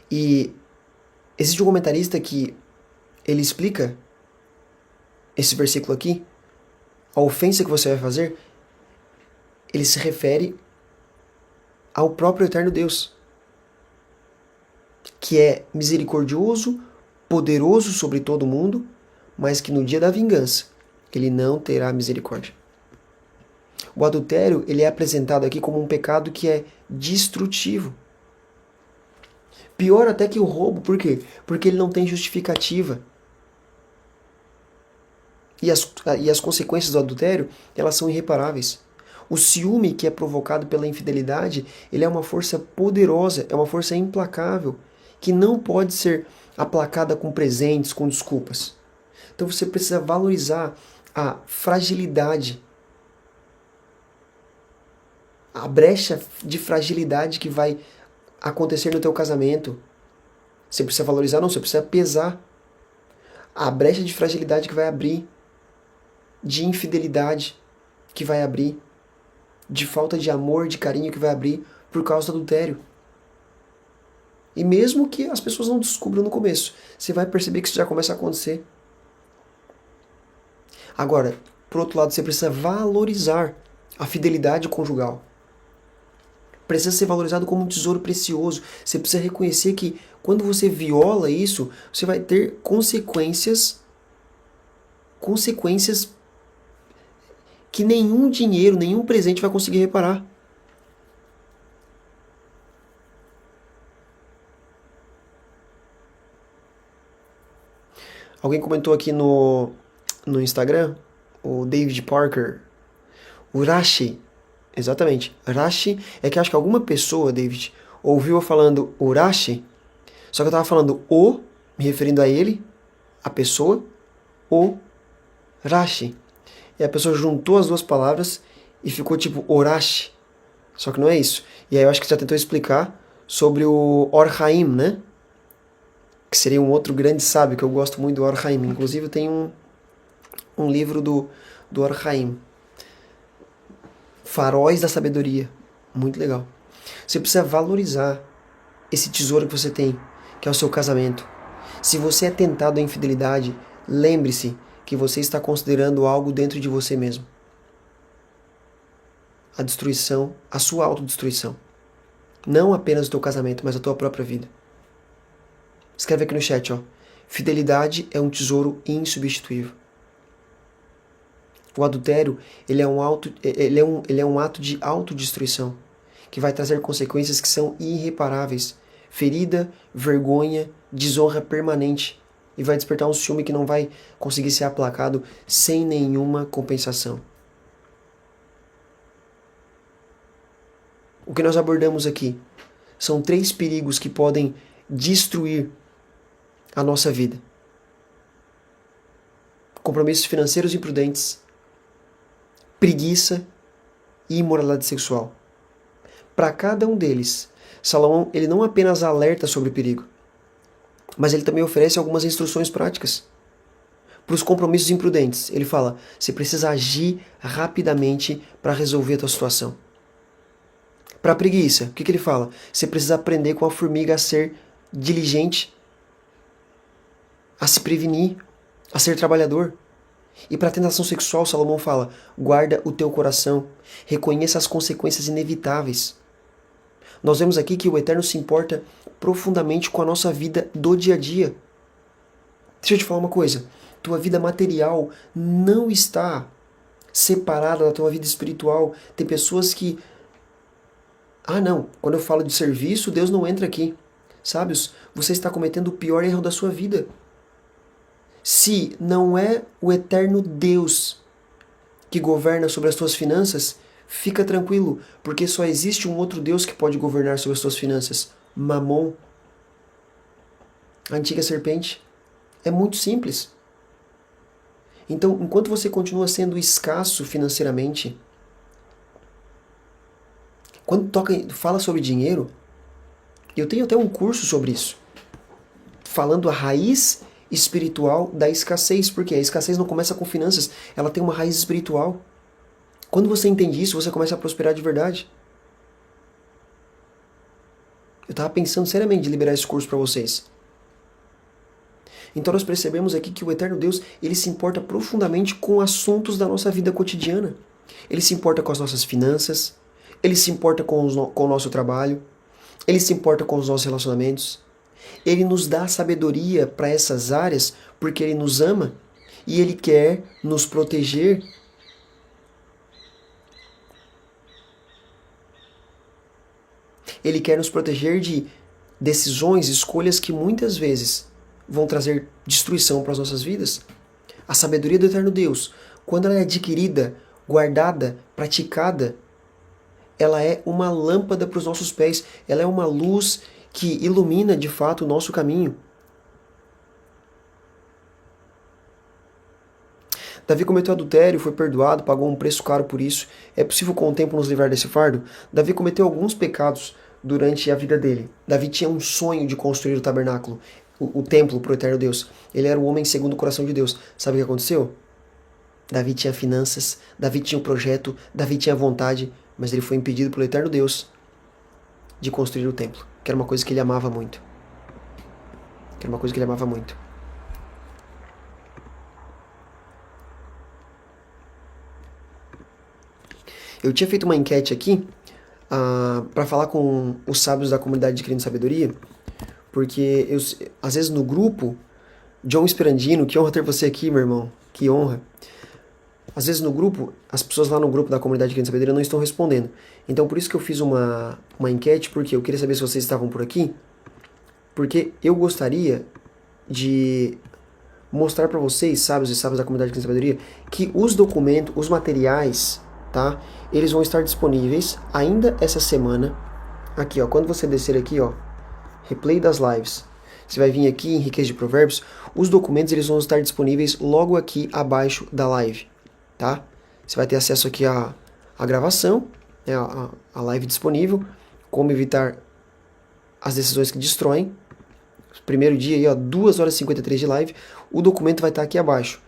S1: E existe um comentarista que ele explica esse versículo aqui, a ofensa que você vai fazer, ele se refere ao próprio eterno Deus, que é misericordioso, poderoso sobre todo mundo, mas que no dia da vingança ele não terá misericórdia. O adultério, ele é apresentado aqui como um pecado que é destrutivo. Pior até que o roubo, por quê? Porque ele não tem justificativa. E as consequências do adultério, elas são irreparáveis. O ciúme que é provocado pela infidelidade, ele é uma força poderosa, é uma força implacável, que não pode ser aplacada com presentes, com desculpas. Então você precisa valorizar a fragilidade, a brecha de fragilidade que vai acontecer no teu casamento. Você precisa valorizar, não, você precisa pesar a brecha de fragilidade que vai abrir, de infidelidade que vai abrir, de falta de amor, de carinho que vai abrir por causa do adultério. E mesmo que as pessoas não descubram no começo, você vai perceber que isso já começa a acontecer. Agora, por outro lado, você precisa valorizar a fidelidade conjugal. Precisa ser valorizado como um tesouro precioso. Você precisa reconhecer que quando você viola isso, você vai ter consequências que nenhum dinheiro, nenhum presente vai conseguir reparar. Alguém comentou aqui no Instagram, o David Parker, o Rashi. Exatamente. Rashi é que acho que alguma pessoa, David, ouviu eu falando Urashi, só que eu tava falando o, me referindo a ele, a pessoa, o Rashi. E a pessoa juntou as duas palavras e ficou tipo Orashi. Só que não é isso. E aí eu acho que já tentou explicar sobre o Or Haim, né? Que seria um outro grande sábio, que eu gosto muito do Or Haim. Inclusive tem um livro do Or Haim. Faróis da Sabedoria. Muito legal. Você precisa valorizar esse tesouro que você tem, que é o seu casamento. Se você é tentado à infidelidade, lembre-se que você está considerando algo dentro de você mesmo. A destruição, a sua autodestruição. Não apenas o teu casamento, mas a tua própria vida. Escreve aqui no chat, ó. Fidelidade é um tesouro insubstituível. O adultério, ele é um ato de autodestruição, que vai trazer consequências que são irreparáveis. Ferida, vergonha, desonra permanente. E vai despertar um ciúme que não vai conseguir ser aplacado sem nenhuma compensação. O que nós abordamos aqui são 3 perigos que podem destruir a nossa vida. Compromissos financeiros imprudentes, preguiça e imoralidade sexual. Para cada um deles, Salomão ele não apenas alerta sobre o perigo, mas ele também oferece algumas instruções práticas. Para os compromissos imprudentes, ele fala, você precisa agir rapidamente para resolver a tua situação. Para a preguiça, o que ele fala? Você precisa aprender com a formiga a ser diligente, a se prevenir, a ser trabalhador. E para a tentação sexual, Salomão fala, guarda o teu coração, reconheça as consequências inevitáveis. Nós vemos aqui que o Eterno se importa profundamente com a nossa vida do dia a dia. Deixa eu te falar uma coisa, tua vida material não está separada da tua vida espiritual. Tem pessoas que... Ah não, quando eu falo de serviço, Deus não entra aqui. Sabe, você está cometendo o pior erro da sua vida. Se não é o eterno Deus que governa sobre as tuas finanças, fica tranquilo, porque só existe um outro Deus que pode governar sobre as tuas finanças. Mamon, a antiga serpente. É muito simples. Então, enquanto você continua sendo escasso financeiramente, quando fala sobre dinheiro, eu tenho até um curso sobre isso, falando a raiz espiritual da escassez, porque a escassez não começa com finanças, ela tem uma raiz espiritual. Quando você entende isso, você começa a prosperar de verdade. Eu estava pensando seriamente de liberar esse curso para vocês. Então nós percebemos aqui que o Eterno Deus, ele se importa profundamente com assuntos da nossa vida cotidiana. Ele se importa com as nossas finanças, ele se importa com o nosso trabalho, ele se importa com os nossos relacionamentos. Ele nos dá sabedoria para essas áreas porque ele nos ama e ele quer nos proteger. Ele quer nos proteger de decisões, escolhas que muitas vezes vão trazer destruição para as nossas vidas. A sabedoria do Eterno Deus, quando ela é adquirida, guardada, praticada, ela é uma lâmpada para os nossos pés, ela é uma luz que ilumina de fato o nosso caminho. Davi cometeu adultério, foi perdoado, pagou um preço caro por isso. É possível com o tempo nos livrar desse fardo? Davi cometeu alguns pecados durante a vida dele. Davi tinha um sonho de construir o tabernáculo, o templo para o Eterno Deus. Ele era o homem segundo o coração de Deus. Sabe o que aconteceu? Davi tinha finanças, Davi tinha um projeto, Davi tinha vontade, mas ele foi impedido pelo Eterno Deus de construir o templo, que era uma coisa que ele amava muito. Eu tinha feito uma enquete aqui para falar com os sábios da comunidade de Adquirindo Sabedoria, porque às vezes no grupo, John Esperandino, que honra ter você aqui, meu irmão, que honra. Às vezes no grupo, as pessoas lá no grupo da comunidade de Adquirindo Sabedoria não estão respondendo. Então por isso que eu fiz uma enquete, porque eu queria saber se vocês estavam por aqui, porque eu gostaria de mostrar para vocês, sábios e sábias da comunidade de Adquirindo Sabedoria, que os documentos, os materiais, tá? Eles vão estar disponíveis ainda essa semana. Aqui, ó, quando você descer aqui, ó, replay das lives, você vai vir aqui em Riqueza de Provérbios, os documentos eles vão estar disponíveis logo aqui abaixo da live, tá? Você vai ter acesso aqui à gravação, né, a live disponível, como evitar as decisões que destroem. Primeiro dia aí, ó, 2 horas e 53 de live, o documento vai estar aqui abaixo.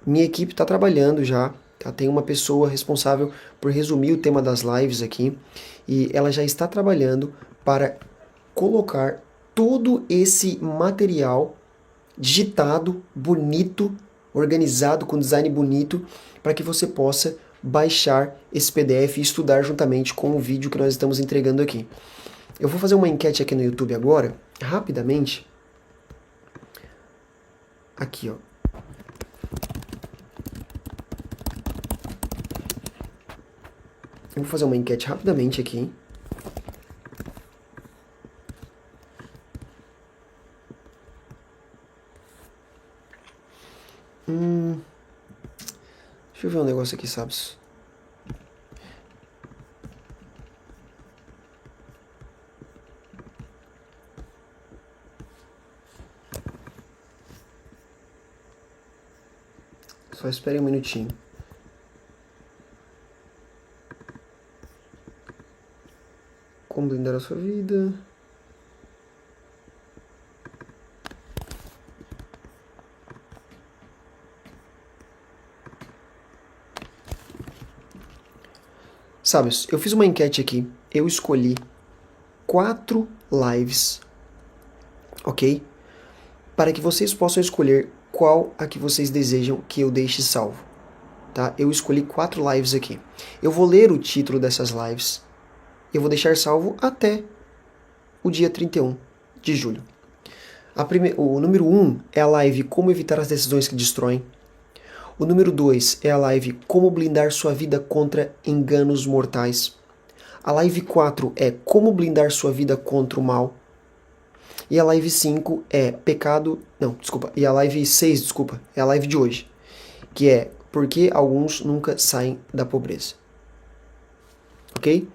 S1: Minha equipe está trabalhando já, tá? Tem uma pessoa responsável por resumir o tema das lives aqui, e ela já está trabalhando para colocar todo esse material digitado, bonito, organizado, com design bonito, para que você possa baixar esse PDF e estudar juntamente com o vídeo que nós estamos entregando aqui. Eu vou fazer uma enquete aqui no YouTube agora, rapidamente. Aqui, ó. Eu vou fazer uma enquete rapidamente aqui. Deixa eu ver um negócio aqui, sabes? Só espere um minutinho. Como blindar a sua vida. Sabes, eu fiz uma enquete aqui. Eu escolhi 4 lives, ok? Para que vocês possam escolher qual a que vocês desejam que eu deixe salvo, tá? Eu escolhi 4 lives aqui. Eu vou ler o título dessas lives. Eu vou deixar salvo até o dia 31 de julho. O número 1 é a live Como Evitar as Decisões que Destroem. O número 2 é a live Como Blindar Sua Vida contra Enganos Mortais. A live 4 é Como Blindar Sua Vida contra o Mal. E a live 5 é E a live 6, é a live de hoje, que é Por que Alguns Nunca Saem da Pobreza. Ok?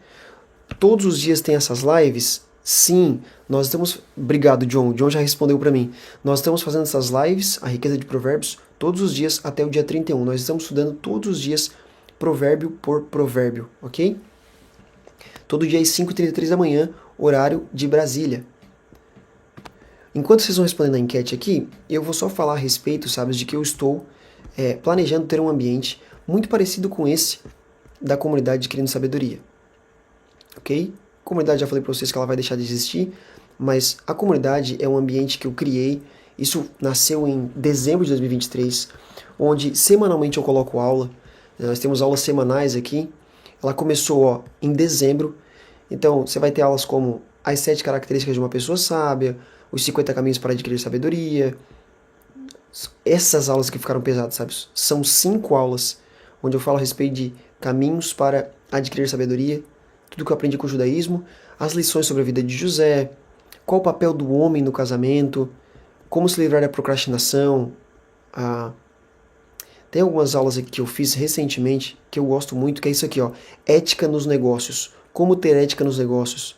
S1: Todos os dias tem essas lives Sim, nós estamos. Obrigado, John. O John já respondeu para mim. Nós estamos fazendo essas lives, a riqueza de provérbios, todos os dias até o dia 31. Nós estamos estudando todos os dias, provérbio por provérbio, ok? Todo dia às 5h33 da manhã, horário de Brasília. Enquanto vocês vão respondendo a enquete aqui, eu vou só falar a respeito, sabe, de que eu estou planejando ter um ambiente muito parecido com esse da comunidade de Adquirindo Sabedoria. Ok? A comunidade, já falei para vocês que ela vai deixar de existir, mas a comunidade é um ambiente que eu criei, isso nasceu em dezembro de 2023, onde semanalmente eu coloco aula, nós temos aulas semanais aqui, ela começou em dezembro, então você vai ter aulas como as 7 características de uma pessoa sábia, os 50 caminhos para adquirir sabedoria. Essas aulas que ficaram pesadas, sabe? São 5 aulas onde eu falo a respeito de caminhos para adquirir sabedoria, tudo que eu aprendi com o judaísmo, as lições sobre a vida de José, qual o papel do homem no casamento, como se livrar da procrastinação. Tem algumas aulas aqui que eu fiz recentemente que eu gosto muito, que é isso aqui, ó, ética nos negócios. Como ter ética nos negócios.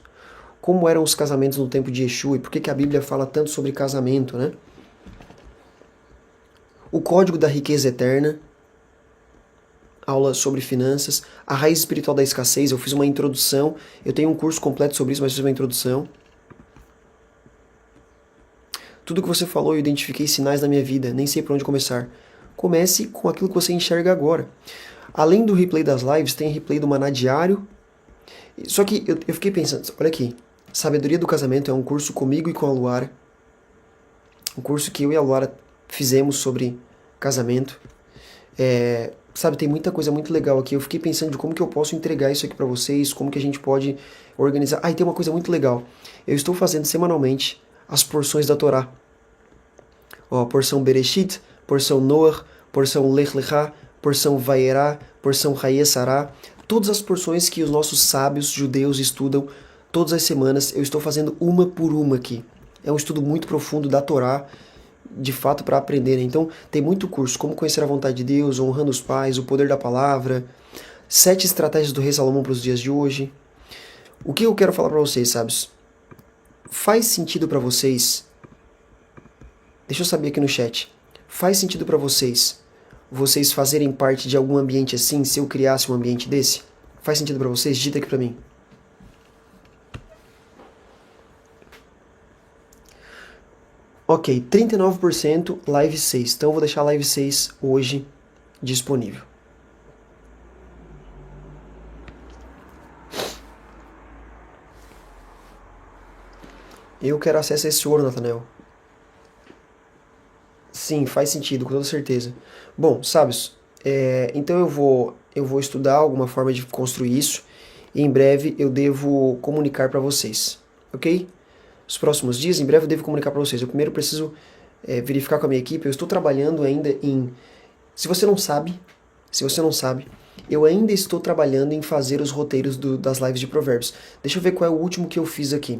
S1: Como eram os casamentos no tempo de Yeshua e por que a Bíblia fala tanto sobre casamento, né? O código da riqueza eterna, aula sobre finanças, a raiz espiritual da escassez, eu fiz uma introdução, eu tenho um curso completo sobre isso, mas fiz uma introdução. Tudo que você falou, eu identifiquei sinais na minha vida, nem sei por onde começar. Comece com aquilo que você enxerga agora. Além do replay das lives, tem replay do Maná Diário. Só que eu fiquei pensando, olha aqui, Sabedoria do Casamento é um curso comigo e com a Luara. Um curso que eu e a Luara fizemos sobre casamento. Sabe, tem muita coisa muito legal aqui. Eu fiquei pensando de como que eu posso entregar isso aqui pra vocês, como que a gente pode organizar. E tem uma coisa muito legal. Eu estou fazendo semanalmente as porções da Torá. Ó, porção Bereshit, porção Noach, porção Lech Lechá, porção Vaierá, porção Hayesará. Todas as porções que os nossos sábios judeus estudam todas as semanas, eu estou fazendo uma por uma aqui. É um estudo muito profundo da Torá, de fato, para aprender. Então, tem muito curso, como conhecer a vontade de Deus, honrando os pais, o poder da palavra, 7 estratégias do rei Salomão para os dias de hoje. O que eu quero falar para vocês, sabe? Faz sentido para vocês? Deixa eu saber aqui no chat. Faz sentido para vocês fazerem parte de algum ambiente assim, se eu criasse um ambiente desse? Faz sentido para vocês? Digita aqui para mim. Ok, 39% live 6. Então eu vou deixar a live 6 hoje disponível. Eu quero acesso a esse ouro, Nathanael. Sim, faz sentido, com toda certeza. Bom, sabes, então eu vou estudar alguma forma de construir isso e em breve eu devo comunicar para vocês, ok? Os próximos dias, em breve eu devo comunicar para vocês. Eu primeiro preciso verificar com a minha equipe. Eu estou trabalhando ainda em... Se você não sabe, eu ainda estou trabalhando em fazer os roteiros das lives de provérbios. Deixa eu ver qual é o último que eu fiz aqui.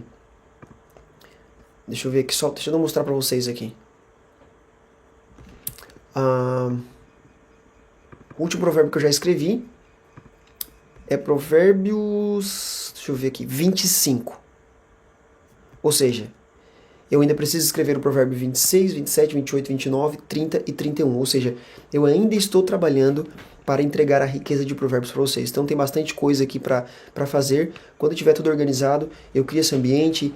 S1: Deixa eu ver aqui só, deixa eu mostrar para vocês aqui. O último provérbio que eu já escrevi é Provérbios, deixa eu ver aqui, 25. Ou seja, eu ainda preciso escrever o provérbio 26, 27, 28, 29, 30 e 31. Ou seja, eu ainda estou trabalhando para entregar a riqueza de provérbios para vocês. Então tem bastante coisa aqui para fazer. Quando tiver tudo organizado, eu crio esse ambiente.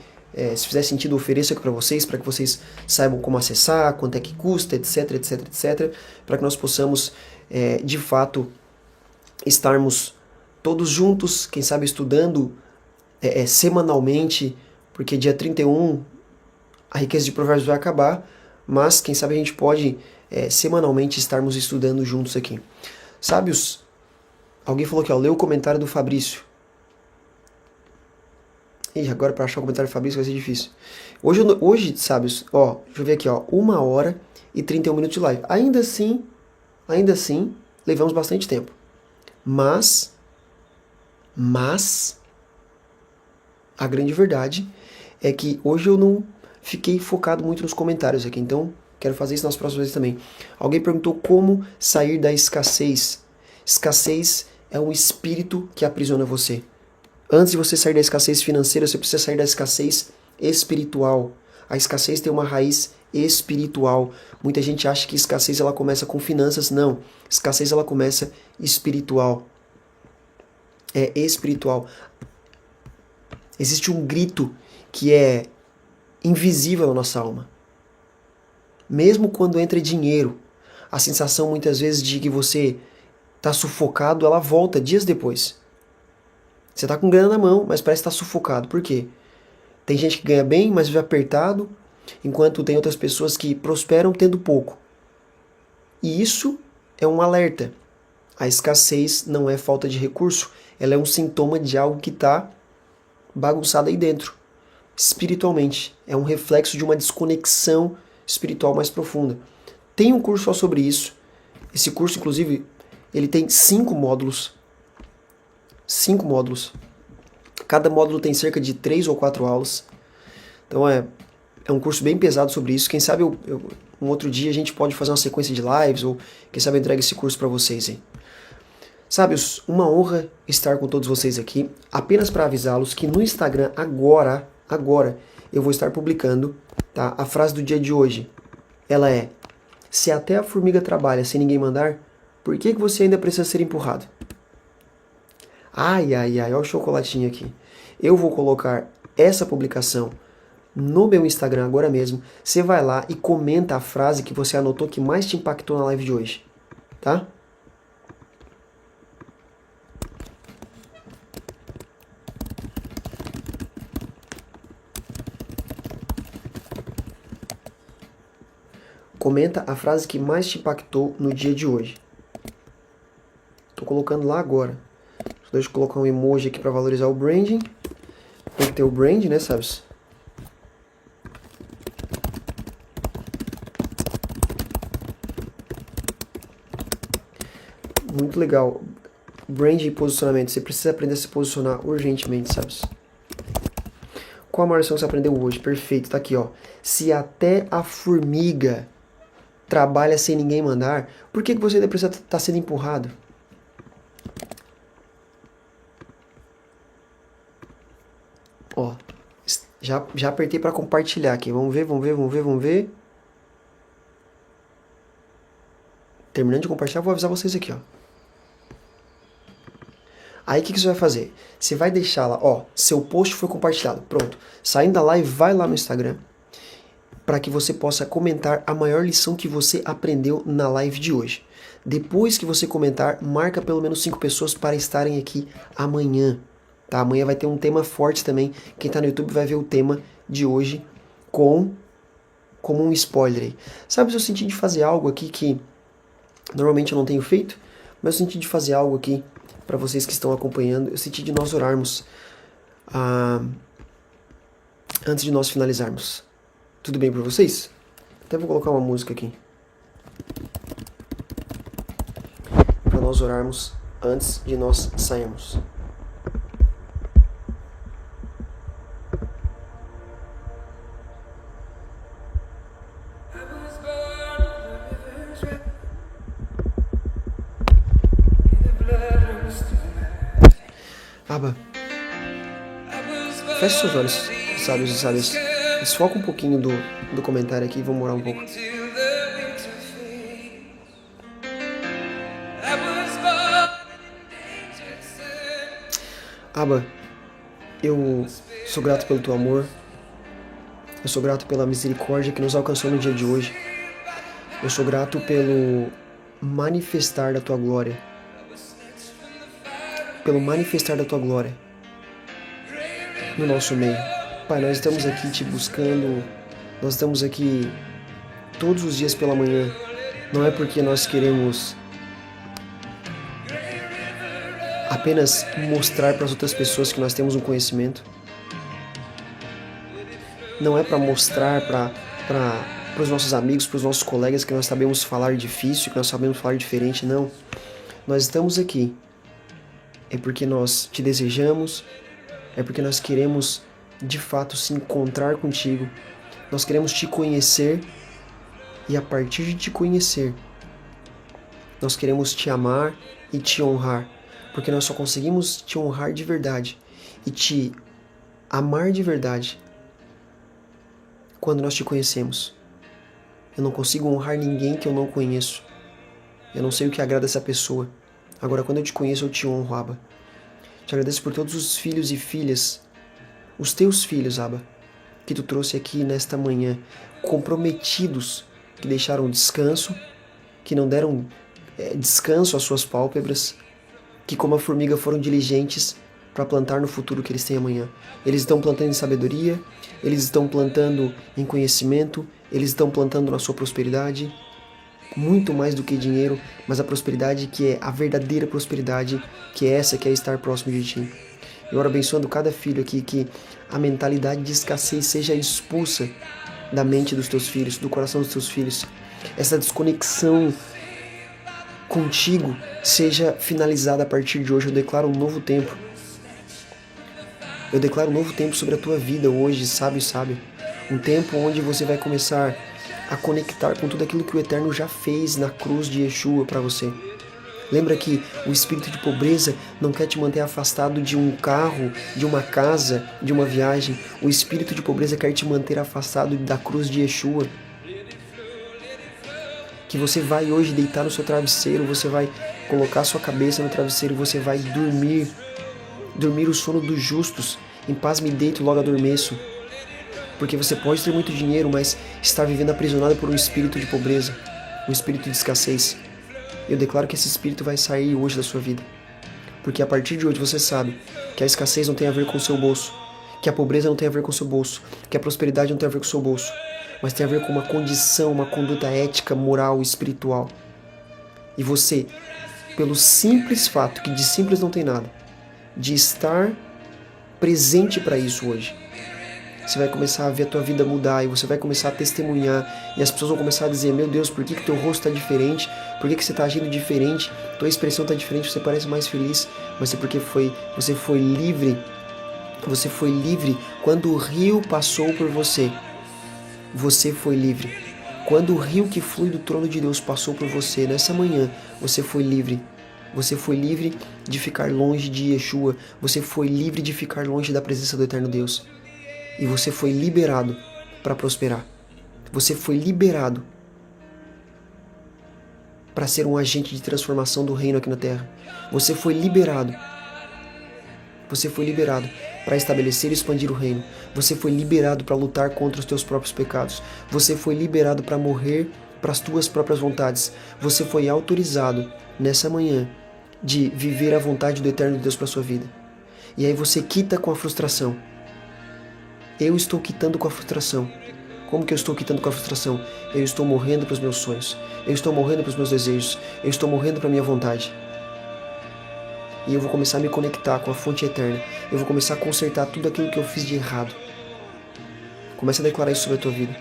S1: Se fizer sentido, eu ofereço aqui para que vocês saibam como acessar, quanto é que custa, etc, etc, etc. Para que nós possamos, de fato, estarmos todos juntos, quem sabe estudando semanalmente, porque dia 31 a riqueza de provérbios vai acabar, mas quem sabe a gente pode semanalmente estarmos estudando juntos aqui. Sábios, alguém falou aqui, ó, lê o comentário do Fabrício. Ih, agora para achar o comentário do Fabrício vai ser difícil. Hoje, sábios, ó, deixa eu ver aqui, ó, 1h e 31 minutos de live. Ainda assim, levamos bastante tempo. Mas, a grande verdade é que hoje eu não fiquei focado muito nos comentários aqui, então quero fazer isso nas próximas vezes também. Alguém perguntou como sair da escassez. Escassez é um espírito que aprisiona você. Antes de você sair da escassez financeira, você precisa sair da escassez espiritual. A escassez tem uma raiz espiritual. Muita gente acha que escassez ela começa com finanças. Não. Escassez ela começa espiritual. É espiritual. Existe um grito que é invisível na nossa alma. Mesmo quando entra dinheiro, a sensação muitas vezes de que você está sufocado, ela volta dias depois. Você está com grana na mão, mas parece estar sufocado. Por quê? Tem gente que ganha bem, mas vive apertado, enquanto tem outras pessoas que prosperam tendo pouco. E isso é um alerta. A escassez não é falta de recurso, ela é um sintoma de algo que está bagunçado aí dentro, espiritualmente. É um reflexo de uma desconexão espiritual mais profunda. Tem um curso só sobre isso. Esse curso, inclusive, ele tem 5 módulos. 5 módulos. Cada módulo tem cerca de 3 ou 4 aulas. Então é um curso bem pesado sobre isso. Quem sabe um outro dia a gente pode fazer uma sequência de lives, ou quem sabe eu entrego esse curso para vocês aí. Sábios, uma honra estar com todos vocês aqui. Apenas para avisá-los que no Instagram agora, eu vou estar publicando, tá? A frase do dia de hoje. Ela é: se até a formiga trabalha sem ninguém mandar, por que você ainda precisa ser empurrado? Ai, olha o chocolatinho aqui. Eu vou colocar essa publicação no meu Instagram agora mesmo. Você vai lá e comenta a frase que você anotou que mais te impactou na live de hoje, tá? Comenta a frase que mais te impactou no dia de hoje. Tô colocando lá agora. Deixa eu colocar um emoji aqui para valorizar o branding. Tem que ter o brand, né, sabes? Muito legal. Brand e posicionamento. Você precisa aprender a se posicionar urgentemente, sabes? Qual a maior lição que você aprendeu hoje? Perfeito, tá aqui, ó. Se até a formiga trabalha sem ninguém mandar, por que você ainda precisa estar sendo empurrado? Ó, já apertei para compartilhar aqui. Vamos ver. Terminando de compartilhar, vou avisar vocês aqui, ó. Aí o que você vai fazer? Você vai deixar lá, ó, seu post foi compartilhado. Pronto. Saindo da live, vai lá no Instagram para que você possa comentar a maior lição que você aprendeu na live de hoje. Depois que você comentar, marca pelo menos 5 pessoas para estarem aqui amanhã. Tá? Amanhã vai ter um tema forte também. Quem está no YouTube vai ver o tema de hoje como um spoiler aí. Sabe, eu senti de fazer algo aqui que normalmente eu não tenho feito, mas eu senti de fazer algo aqui para vocês que estão acompanhando. Eu senti de nós orarmos antes de nós finalizarmos. Tudo bem para vocês? Até vou colocar uma música aqui para nós orarmos antes de nós sairmos. Aba, feche seus olhos, sábios e sábias. Desfoca um pouquinho do comentário aqui e vamos orar um pouco. Aba, eu sou grato pelo teu amor. Eu sou grato pela misericórdia que nos alcançou no dia de hoje. Eu sou grato pelo manifestar da tua glória. Pelo manifestar da tua glória no nosso meio. Pai, nós estamos aqui te buscando, nós estamos aqui todos os dias pela manhã. Não é porque nós queremos apenas mostrar para as outras pessoas que nós temos um conhecimento. Não é para mostrar para os nossos amigos, para os nossos colegas que nós sabemos falar difícil, que nós sabemos falar diferente, não. Nós estamos aqui. É porque nós te desejamos, é porque nós queremos de fato se encontrar contigo. Nós queremos te conhecer e a partir de te conhecer, nós queremos te amar e te honrar, porque nós só conseguimos te honrar de verdade e te amar de verdade quando nós te conhecemos. Eu não consigo honrar ninguém que eu não conheço. Eu não sei o que agrada essa pessoa. Agora, quando eu te conheço, eu te honro, Abba. Te agradeço por todos os filhos e filhas, os teus filhos, Abba, que tu trouxe aqui nesta manhã, comprometidos, que deixaram descanso, que não deram descanso às suas pálpebras, que como a formiga foram diligentes para plantar no futuro que eles têm amanhã. Eles estão plantando em sabedoria, eles estão plantando em conhecimento, eles estão plantando na sua prosperidade, muito mais do que dinheiro, mas a prosperidade que é a verdadeira prosperidade, que é essa que é estar próximo de ti. Eu oro abençoando cada filho aqui, que a mentalidade de escassez seja expulsa da mente dos teus filhos, do coração dos teus filhos. Essa desconexão contigo seja finalizada a partir de hoje. Eu declaro um novo tempo. Eu declaro um novo tempo sobre a tua vida hoje, sábio. Um tempo onde você vai começar a conectar com tudo aquilo que o Eterno já fez na cruz de Yeshua para você. Lembra que o espírito de pobreza não quer te manter afastado de um carro, de uma casa, de uma viagem. O espírito de pobreza quer te manter afastado da cruz de Yeshua. Que você vai hoje deitar no seu travesseiro, você vai colocar sua cabeça no travesseiro, você vai dormir o sono dos justos. Em paz me deito, logo adormeço. Porque você pode ter muito dinheiro, mas estar vivendo aprisionado por um espírito de pobreza, um espírito de escassez. Eu declaro que esse espírito vai sair hoje da sua vida. Porque a partir de hoje você sabe que a escassez não tem a ver com o seu bolso, que a pobreza não tem a ver com o seu bolso, que a prosperidade não tem a ver com o seu bolso, mas tem a ver com uma condição, uma conduta ética, moral, espiritual. E você, pelo simples fato, que de simples não tem nada, de estar presente para isso hoje, você vai começar a ver a tua vida mudar e você vai começar a testemunhar e as pessoas vão começar a dizer: meu Deus, por que teu rosto está diferente? Por que você está agindo diferente? Tua expressão está diferente, você parece mais feliz. Mas é porque você foi livre. Você foi livre quando o rio passou por você. Você foi livre. Quando o rio que flui do trono de Deus passou por você nessa manhã, você foi livre. Você foi livre de ficar longe de Yeshua. Você foi livre de ficar longe da presença do Eterno Deus. E você foi liberado para prosperar. Você foi liberado para ser um agente de transformação do reino aqui na terra. Você foi liberado. Você foi liberado para estabelecer e expandir o reino. Você foi liberado para lutar contra os teus próprios pecados. Você foi liberado para morrer para as tuas próprias vontades. Você foi autorizado nessa manhã de viver a vontade do Eterno Deus para a sua vida. E aí você quita com a frustração. Eu estou quitando com a frustração. Como que eu estou quitando com a frustração? Eu estou morrendo para os meus sonhos. Eu estou morrendo para os meus desejos. Eu estou morrendo para a minha vontade. E eu vou começar a me conectar com a fonte eterna. Eu vou começar a consertar tudo aquilo que eu fiz de errado. Comece a declarar isso sobre a tua vida.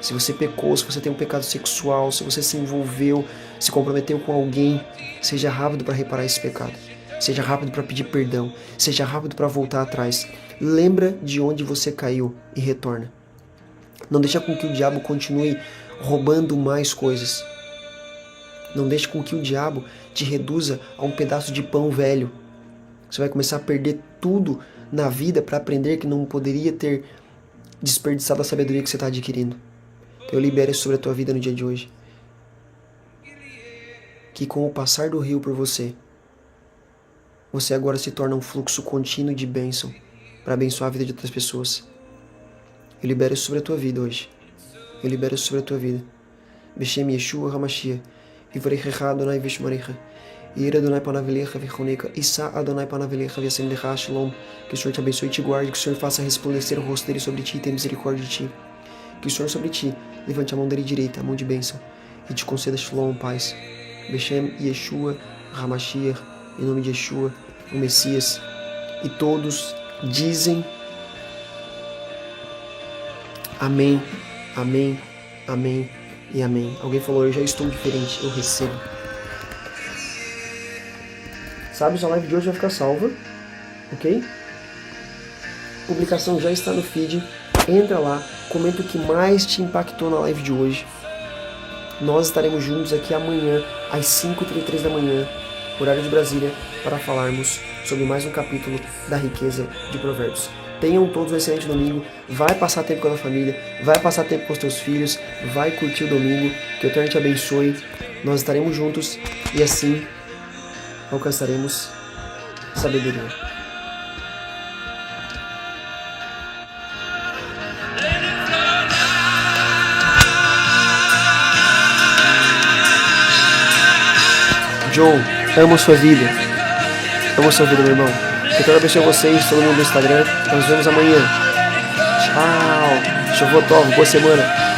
S1: Se você pecou, se você tem um pecado sexual, se você se envolveu, se comprometeu com alguém, seja rápido para reparar esse pecado. Seja rápido para pedir perdão. Seja rápido para voltar atrás. Lembra de onde você caiu e retorna. Não deixa com que o diabo continue roubando mais coisas. Não deixe com que o diabo te reduza a um pedaço de pão velho. Você vai começar a perder tudo na vida para aprender que não poderia ter desperdiçado a sabedoria que você está adquirindo. Eu libero isso sobre a tua vida no dia de hoje. Que com o passar do rio por você, você agora se torna um fluxo contínuo de bênção para abençoar a vida de outras pessoas. Eu libero isso sobre a tua vida hoje. Eu libero isso sobre a tua vida. Beshem Yeshua HaMashiach. Ivrechecha Adonai Vishmarecha. Ira Adonai Panavelecha Vichoneca. Issa Adonai Panavelecha Viasem Lecha Shalom. Que o Senhor te abençoe e te guarde. Que o Senhor faça resplandecer o rosto dele sobre ti e tenha misericórdia de ti. Que o Senhor sobre ti levante a mão dele direita, a mão de bênção, e te conceda Shalom, paz. Beshem Yeshua HaMashiach. Em nome de Yeshua, o Messias. E todos dizem amém, amém, amém e amém. Alguém falou: eu já estou diferente, eu recebo. Sabe, a live de hoje vai ficar salva, ok? A publicação já está no feed. Entra lá, comenta o que mais te impactou na live de hoje. Nós estaremos juntos aqui amanhã, às 5h33 da manhã, horário de Brasília, para falarmos sobre mais um capítulo da riqueza de Provérbios. Tenham todos um excelente domingo. Vai passar tempo com a família, vai passar tempo com os teus filhos, vai curtir o domingo. Que o Eterno te abençoe. Nós estaremos juntos e assim alcançaremos sabedoria. John, amo sua vida. Amo sua vida, meu irmão. Que Deus abençoe vocês, todo mundo do Instagram. Nós nos vemos amanhã. Tchau. Shavua Tov, boa semana.